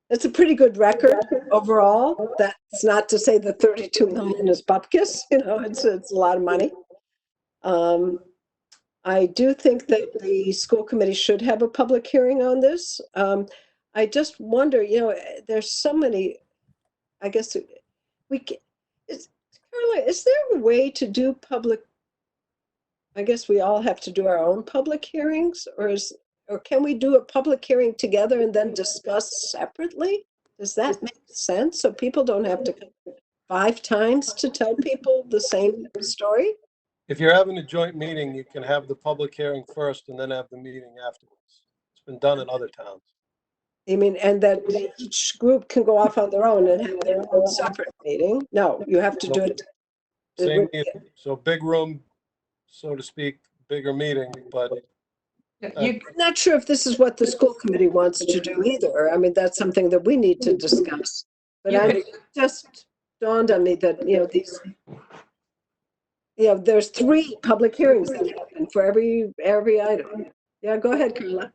it's a pretty good record overall. That's not to say the 32 million is bupkis, it's a lot of money. I do think that the school committee should have a public hearing on this. I just wonder, there's so many, I guess we can, Carla, is there a way to do public? I guess we all have to do our own public hearings, or can we do a public hearing together and then discuss separately? Does that make sense? So people don't have to come 5 times to tell people the same story? If you're having a joint meeting, you can have the public hearing first and then have the meeting afterwards. It's been done in other towns. I mean, and that each group can go off on their own and have their own separate meeting? No, you have to do it. Same meeting. So big room, so to speak, bigger meeting, but You, I'm not sure if this is what the school committee wants to do either. I mean, that's something that we need to discuss. But You I could- just dawned on me that, there's 3 public hearings that happen for every item. Yeah, go ahead, Carla.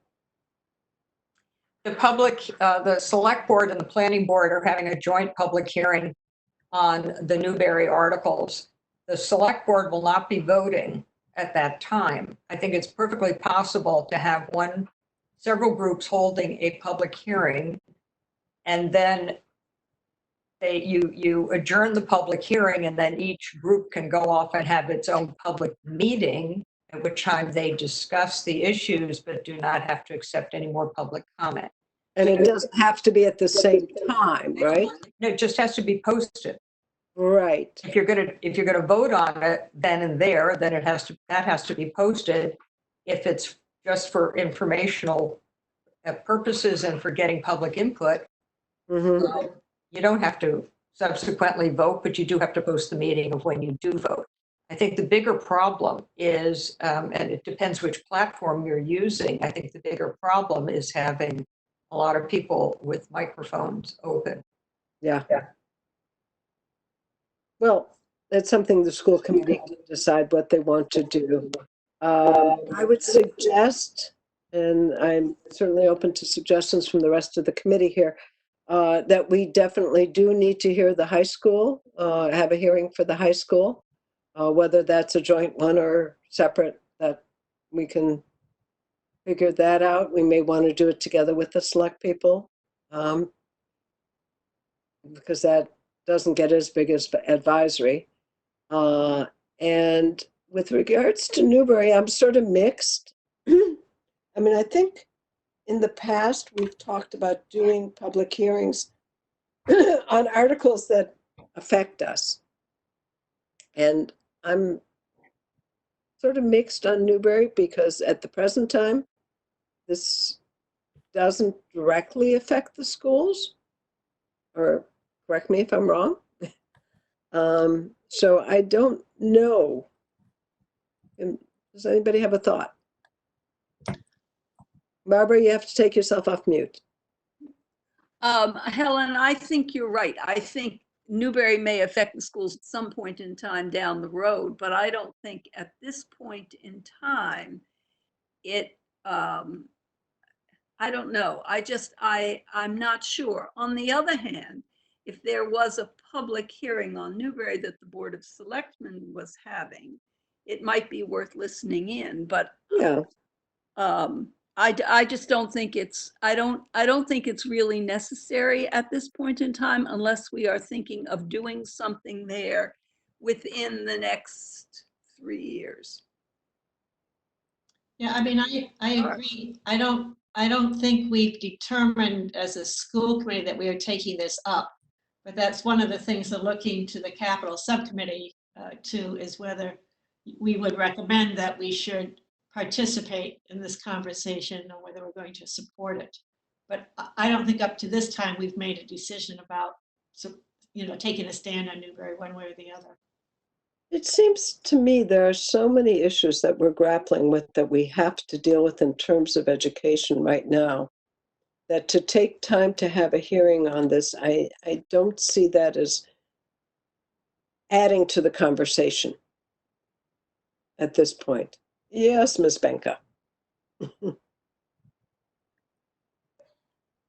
the select board and the planning board are having a joint public hearing on the Newberry articles. The select board will not be voting at that time. I think it's perfectly possible to have several groups holding a public hearing, and then you adjourn the public hearing, and then each group can go off and have its own public meeting, at which time they discuss the issues, but do not have to accept any more public comment. And it doesn't have to be at the same time, right? No, it just has to be posted. Right. If you're gonna vote on it then and there, then that has to be posted. If it's just for informational purposes and for getting public input, Mm-hmm. you don't have to subsequently vote, but you do have to post the meeting of when you do vote. I think the bigger problem is, and it depends which platform you're using, I think the bigger problem is having a lot of people with microphones open. Yeah. Well, that's something the school committee can decide what they want to do. I would suggest, and I'm certainly open to suggestions from the rest of the committee here, that we definitely do need to hear the high school, have a hearing for the high school, whether that's a joint one or separate, that we can figure that out. We may want to do it together with the select people, because that doesn't get as big as advisory. And with regards to Newbury, I'm sort of mixed. I mean, I think in the past, we've talked about doing public hearings on articles that affect us. And I'm sort of mixed on Newbury because at the present time, this doesn't directly affect the schools, or correct me if I'm wrong. So I don't know. Does anybody have a thought? Barbara, you have to take yourself off mute. Helen, I think you're right. I think Newberry may affect the schools at some point in time down the road, but I don't think at this point in time, I don't know. I'm not sure. On the other hand, if there was a public hearing on Newberry that the Board of Selectmen was having, it might be worth listening in, but Yeah, I just don't think I don't think it's really necessary at this point in time unless we are thinking of doing something there within the next 3 years. Yeah, I mean, I agree. I don't think we've determined as a school committee that we are taking this up. But that's one of the things they're looking to the capital subcommittee to, is whether we would recommend that we should participate in this conversation or whether we're going to support it. But I don't think up to this time we've made a decision about, taking a stand on Newberry one way or the other. it seems to me there are so many issues that we're grappling with that we have to deal with in terms of education right now, that to take time to have a hearing on this, I don't see that as adding to the conversation at this point. Yes, Ms. Benka.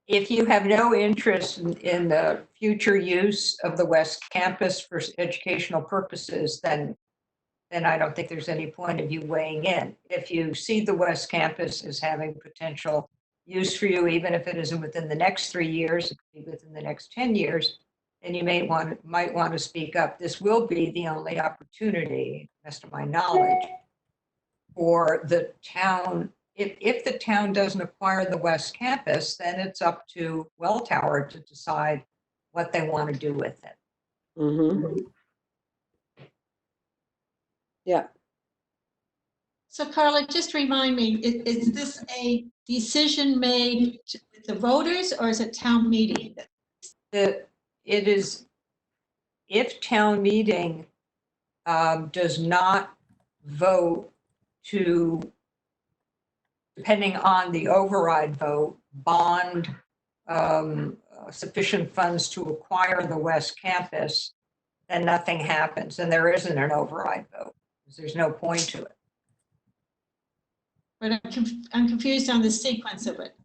If you have no interest in the future use of the West Campus for educational purposes, then I don't think there's any point of you weighing in. If you see the West Campus as having potential use for you, even if it isn't within the next 3 years, it could be within the next 10 years, then you might want to speak up. This will be the only opportunity, best of my knowledge, for the town. If the town doesn't acquire the West Campus, then it's up to Welltower to decide what they want to do with it. Mm-hmm. Yeah. So Carla, just remind me, is this a decision made with the voters or is it town meeting? It is, if town meeting does not vote to, depending on the override vote, bond sufficient funds to acquire the West Campus, then nothing happens, and there isn't an override vote, because there's no point to it. But I'm confused on the sequence of it.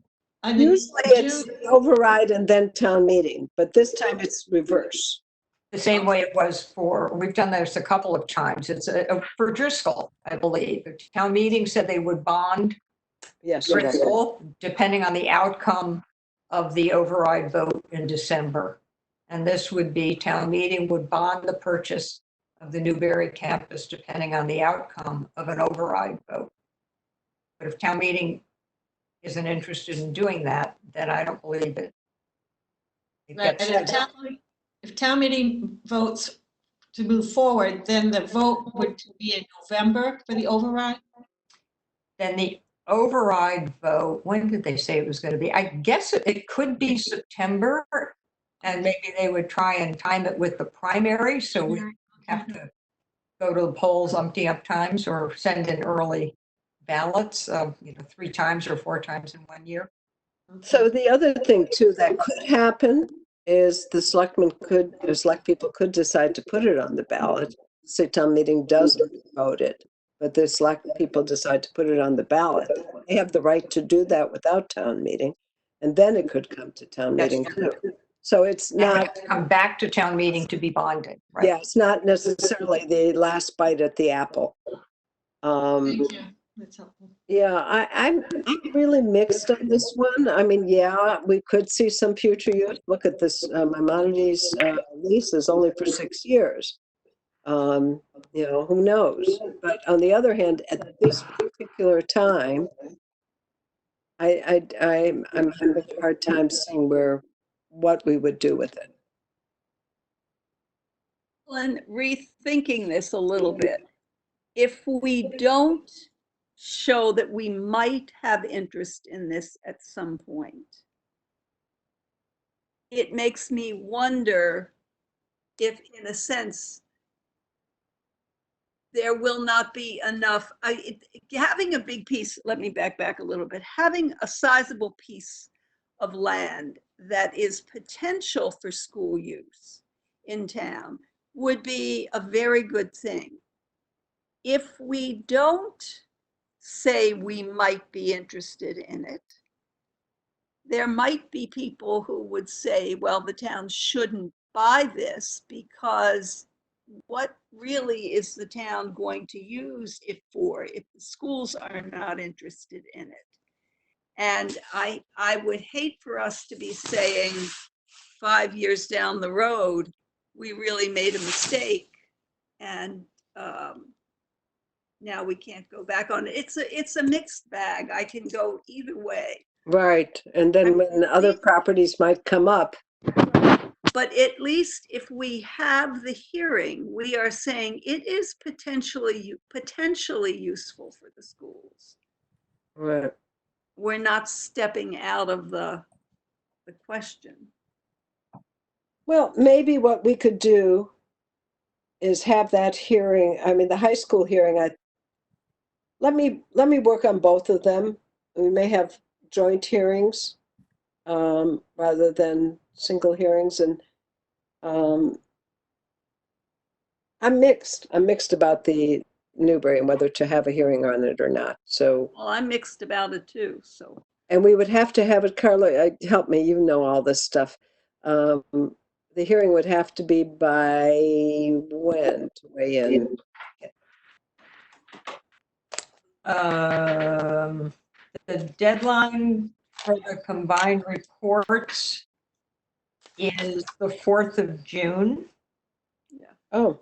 I mean, Usually it's override and then town meeting, but this time it's reverse. The same way it was for, we've done this a couple of times. It's for Driscoll, I believe. The town meeting said they would bond Yes. Driscoll, depending on the outcome of the override vote in December. And this would be, town meeting would bond the purchase of the Newberry campus, depending on the outcome of an override vote. But if town meeting isn't interested in doing that, then I don't believe it. right, and if town meeting votes to move forward, then the vote would be in November for the override? Then the override vote, when did they say it was going to be? I guess it could be September, and maybe they would try and time it with the primary, so we have to go to the polls umpty times or send in early ballots, 3 times or 4 times in 1 year. So the other thing too that could happen is the select people could decide to put it on the ballot. Say town meeting doesn't vote it, but the select people decide to put it on the ballot. They have the right to do that without town meeting, and then it could come to town That's meeting too. So it's And we not, have to come back to town meeting to be bonded, right? yeah, it's not necessarily the last bite at the apple. Thank you, that's helpful. Yeah, I'm really mixed on this one. I mean, yeah, we could see some future use. Look at this, Maimonides lease is only for 6 years. Who knows? But on the other hand, at this particular time, I'm having a hard time seeing what we would do with it. And rethinking this a little bit, if we don't show that we might have interest in this at some point, it makes me wonder if, in a sense, there will not be enough. Having a big piece, let me back a little bit, having a sizable piece of land that is potential for school use in town would be a very good thing. If we don't say we might be interested in it, there might be people who would say, well, the town shouldn't buy this because what really is the town going to use it for if the schools are not interested in it? And I would hate for us to be saying 5 years down the road, we really made a mistake and now we can't go back on it. It's a mixed bag. I can go either way. Right, and then when other properties might come up. But at least if we have the hearing, we are saying it is potentially useful for the schools. Right. We're not stepping out of the question. Well, maybe what we could do is have that hearing. I mean, the high school hearing, let me work on both of them. We may have joint hearings rather than single hearings, and I'm mixed about the Newbury and whether to have a hearing on it or not. So, well, I'm mixed about it too. So, and we would have to have it, Carla, help me, you know all this stuff. The hearing would have to be by when to weigh in? The deadline for the combined reports is the 4th of June. Oh,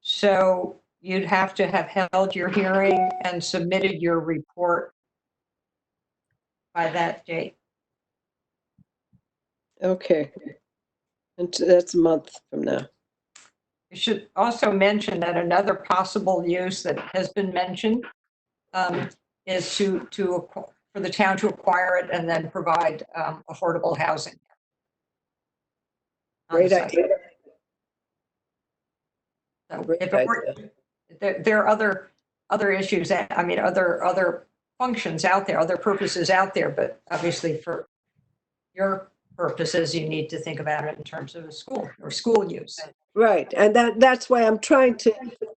So you'd have to have held your hearing and submitted your report by that date. okay. And that's a month from now. You should also mention that another possible use that has been mentioned is for the town to acquire it and then provide affordable housing. on the Great site. idea. So Great if it were, there are other issues, I mean, other functions out there, other purposes out there, but obviously for your purposes, you need to think about it in terms of a school or school use. Right, and that's why I'm trying to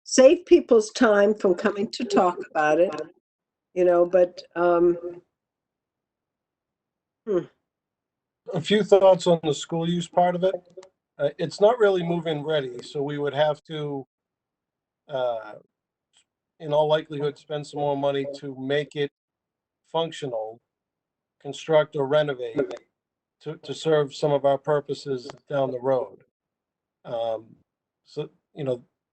save people's time from coming to talk about it, but, A few thoughts on the school use part of it. It's not really move-in ready, so we would have to, in all likelihood, spend some more money to make it functional, construct or renovate to serve some of our purposes down the road. So,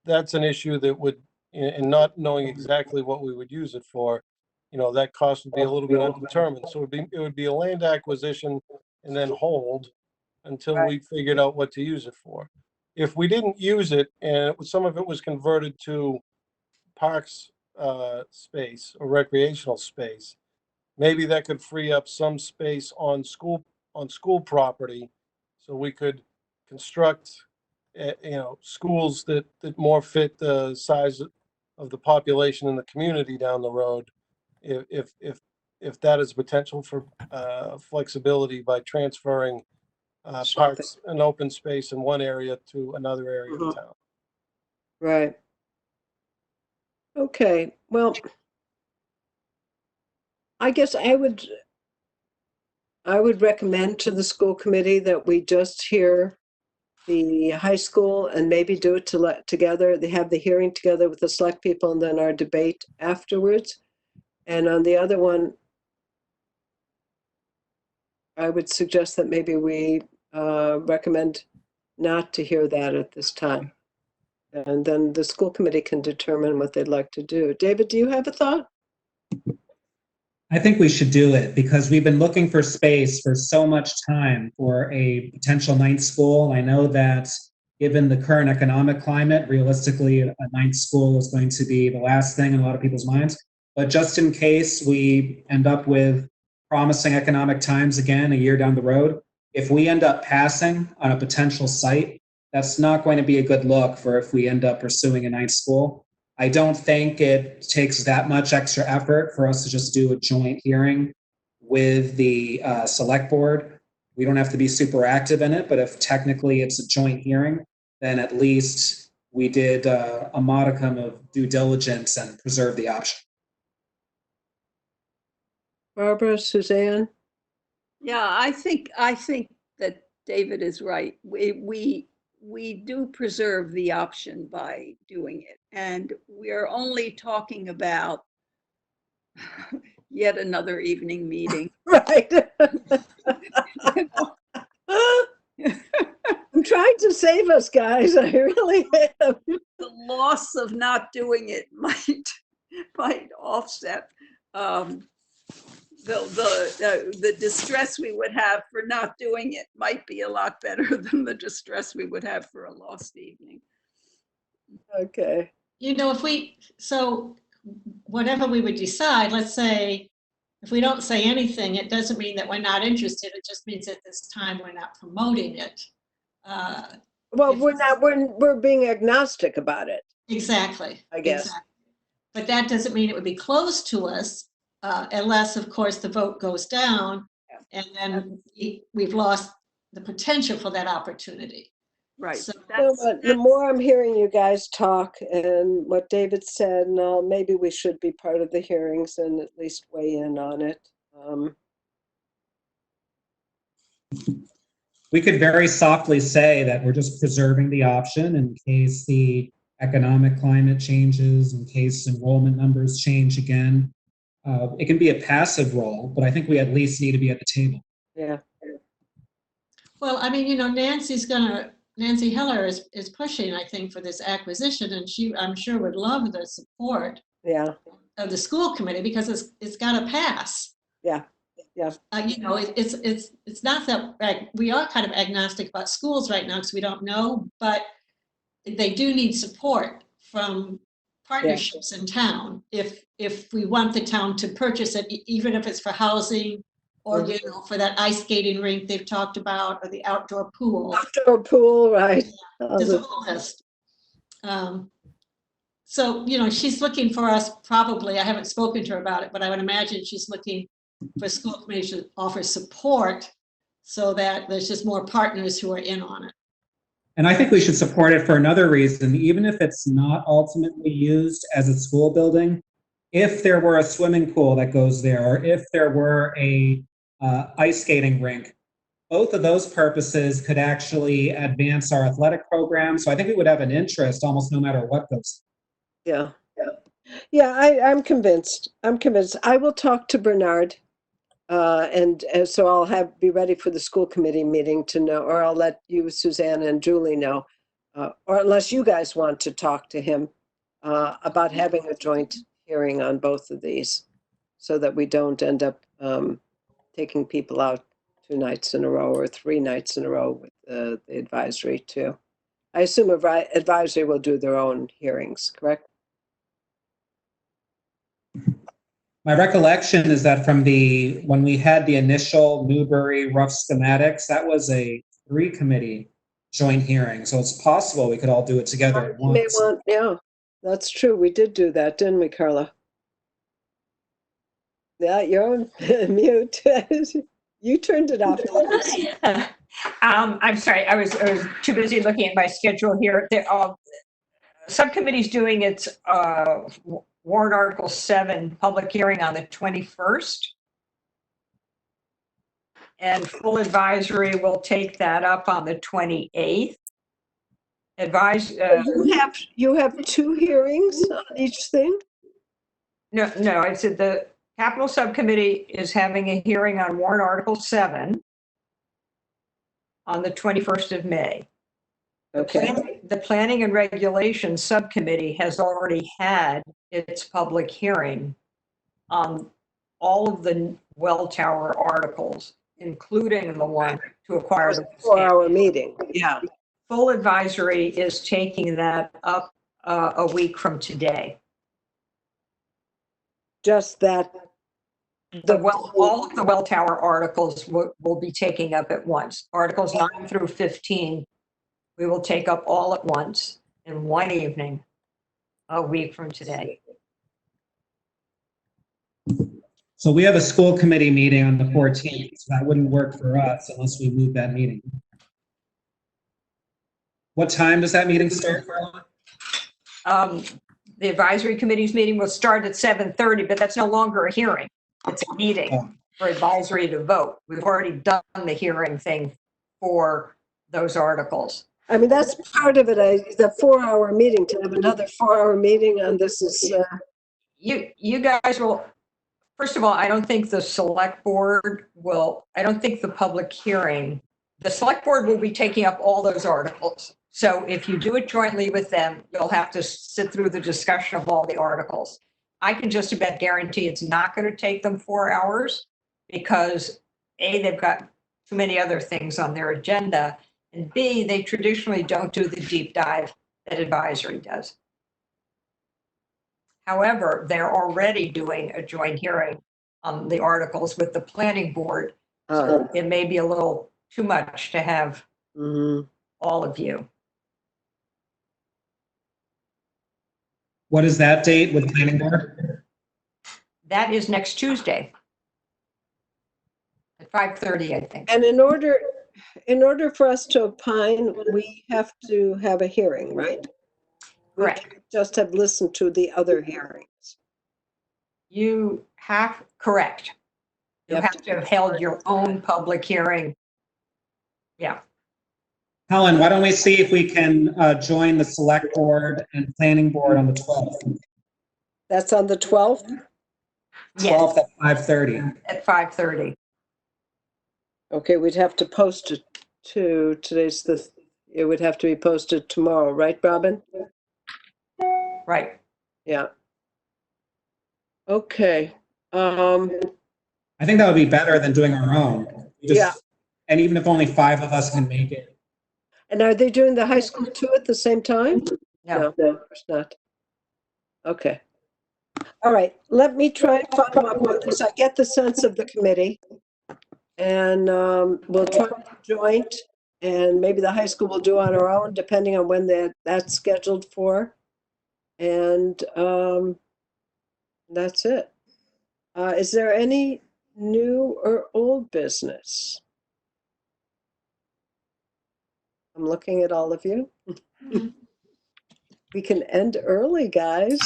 that's an issue that would, and not knowing exactly what we would use it for, that cost would be a little bit undetermined. So it would be a land acquisition and then hold until we figured out what to use it for. If we didn't use it and some of it was converted to parks space or recreational space, maybe that could free up some space on school property, so we could construct schools that more fit the size of the population in the community down the road, if that is potential for flexibility by transferring parks and open space in one area to another area of town. right. Okay, well, I guess I would recommend to the school committee that we just hear the high school and maybe do it together. They have the hearing together with the select people and then our debate afterwards. And on the other one, I would suggest that maybe we recommend not to hear that at this time. And then the school committee can determine what they'd like to do. David, do you have a thought? I think we should do it because we've been looking for space for so much time for a potential ninth school. I know that given the current economic climate, realistically, a ninth school is going to be the last thing in a lot of people's minds. But just in case we end up with promising economic times again a year down the road, if we end up passing on a potential site, that's not going to be a good look for if we end up pursuing a ninth school. I don't think it takes that much extra effort for us to just do a joint hearing with the select board. We don't have to be super active in it, but if technically it's a joint hearing, then at least we did a modicum of due diligence and preserve the option. Barbara, Suzanne? Yeah, I think that David is right. We do preserve the option by doing it. And we're only talking about yet another evening meeting. Right. I'm trying to save us, guys. I really am. The loss of not doing it might offset the distress we would have for not doing it might be a lot better than the distress we would have for a lost evening. Okay. So whatever we would decide, let's say, if we don't say anything, it doesn't mean that we're not interested. It just means at this time we're not promoting it. Well, we're being agnostic about it. Exactly. I guess. Exactly. But that doesn't mean it would be closed to us unless, of course, the vote goes down, and then we've lost the potential for that opportunity. Right. So The more I'm hearing you guys talk and what David said, and maybe we should be part of the hearings and at least weigh in on it. We could very softly say that we're just preserving the option in case the economic climate changes, in case enrollment numbers change again. It can be a passive role, but I think we at least need to be at the table. Yeah. Well, I mean, Nancy Heller is pushing, I think, for this acquisition, and I'm sure would love the support Yeah. of the school committee because it's got to pass. Yeah. Yeah. It's not that, like, we are kind of agnostic about schools right now because we don't know, but they do need support from partnerships in town if we want the town to purchase it, even if it's for housing or for that ice skating rink they've talked about, or the outdoor pool. Outdoor pool, right? There's a whole list. So, she's looking for us probably, I haven't spoken to her about it, but I would imagine she's looking for school committee to offer support so that there's just more partners who are in on it. And I think we should support it for another reason, even if it's not ultimately used as a school building. If there were a swimming pool that goes there, or if there were a ice skating rink, both of those purposes could actually advance our athletic program. So I think we would have an interest almost no matter what goes. Yeah. Yeah, I'm convinced. I will talk to Bernard. And so I'll be ready for the school committee meeting to know, or I'll let you, Suzanne and Julie know, or unless you guys want to talk to him about having a joint hearing on both of these so that we don't end up taking people out 2 nights in a row or 3 nights in a row with the advisory too. I assume advisory will do their own hearings, correct? My recollection is that when we had the initial Newbury rough schematics, that was a 3-committee joint hearing. So it's possible we could all do it together at once. Yeah, that's true. We did do that, didn't we, Carla? Yeah, you're on mute. You turned it off. I'm sorry, I was too busy looking at my schedule here. The subcommittee's doing its warrant article 7 public hearing on the 21st. And full advisory will take that up on the 28th. You have 2 hearings on each thing? No, I said the capital subcommittee is having a hearing on warrant article 7 on the 21st of May. Okay. The planning and regulations subcommittee has already had its public hearing on all of the well tower articles, including the one to acquire the 4-hour meeting. Yeah. Full advisory is taking that up a week from today. Just that. All of the well tower articles will be taking up at once. Articles 9 through 15, we will take up all at once in one evening, a week from today. So we have a school committee meeting on the 14th. So that wouldn't work for us unless we move that meeting. What time does that meeting start? The advisory committee's meeting will start at 7:30, but that's no longer a hearing. It's a meeting for advisory to vote. We've already done the hearing thing for those articles. I mean, that's part of it. The 4-hour meeting, to have another 4-hour meeting on this is. You guys will, first of all, I don't think the select board will, I don't think the public hearing, the select board will be taking up all those articles. So if you do it jointly with them, you'll have to sit through the discussion of all the articles. I can just about guarantee it's not going to take them 4 hours because A, they've got too many other things on their agenda, and B, they traditionally don't do the deep dive that advisory does. However, they're already doing a joint hearing on the articles with the planning board. So it may be a little too much to have all of you. What is that date with planning board? That is next Tuesday at 5:30, I think. And in order for us to opine, we have to have a hearing, right? Correct. We just have listened to the other hearings. You have, correct. You have to have held your own public hearing. Yeah. Helen, why don't we see if we can join the select board and planning board on the 12th? That's on the 12th? 12th at 5:30. At 5:30. Okay, we'd have to post it to, it would have to be posted tomorrow, right, Robin? Right. Yeah. Okay. I think that would be better than doing our own. Yeah. And even if only 5 of us can make it. And are they doing the high school too at the same time? No. Of course not. Okay. All right, let me try and follow up with this. I get the sense of the committee. And we'll try to joint, and maybe the high school will do on our own, depending on when that's scheduled for. And that's it. Is there any new or old business? I'm looking at all of you. We can end early, guys.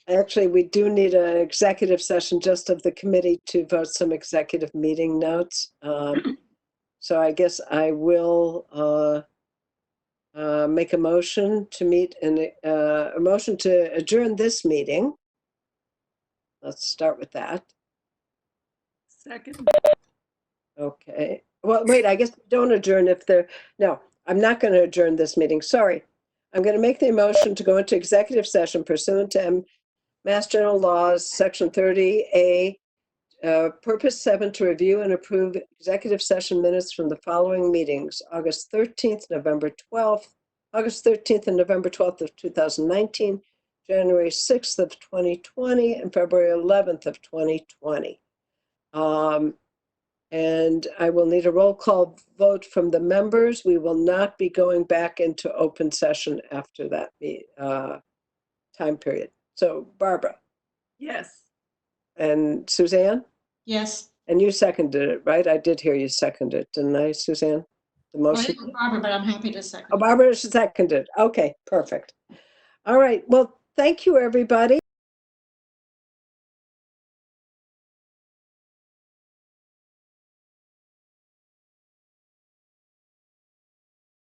Actually, we do need an executive session just of the committee to vote some executive meeting notes. So I guess I will make a motion to meet a motion to adjourn this meeting. Let's start with that. Second. Okay. Well, wait, I guess don't adjourn if no, I'm not going to adjourn this meeting. Sorry. I'm going to make the motion to go into executive session pursuant to Mass General Laws, Section 30A, Purpose 7, to review and approve executive session minutes from the following meetings: August 13th, November 12th, August 13th and November 12th of 2019, January 6th of 2020, and February 11th of 2020. And I will need a roll call vote from the members. We will not be going back into open session after that time period. So Barbara. Yes. And Suzanne? Yes. And you seconded it, right? I did hear you second it, didn't I, Suzanne? The Well, I motion? think Barbara, but I'm happy to second. Oh, Barbara seconded. Okay, perfect. All right. Well, thank you, everybody.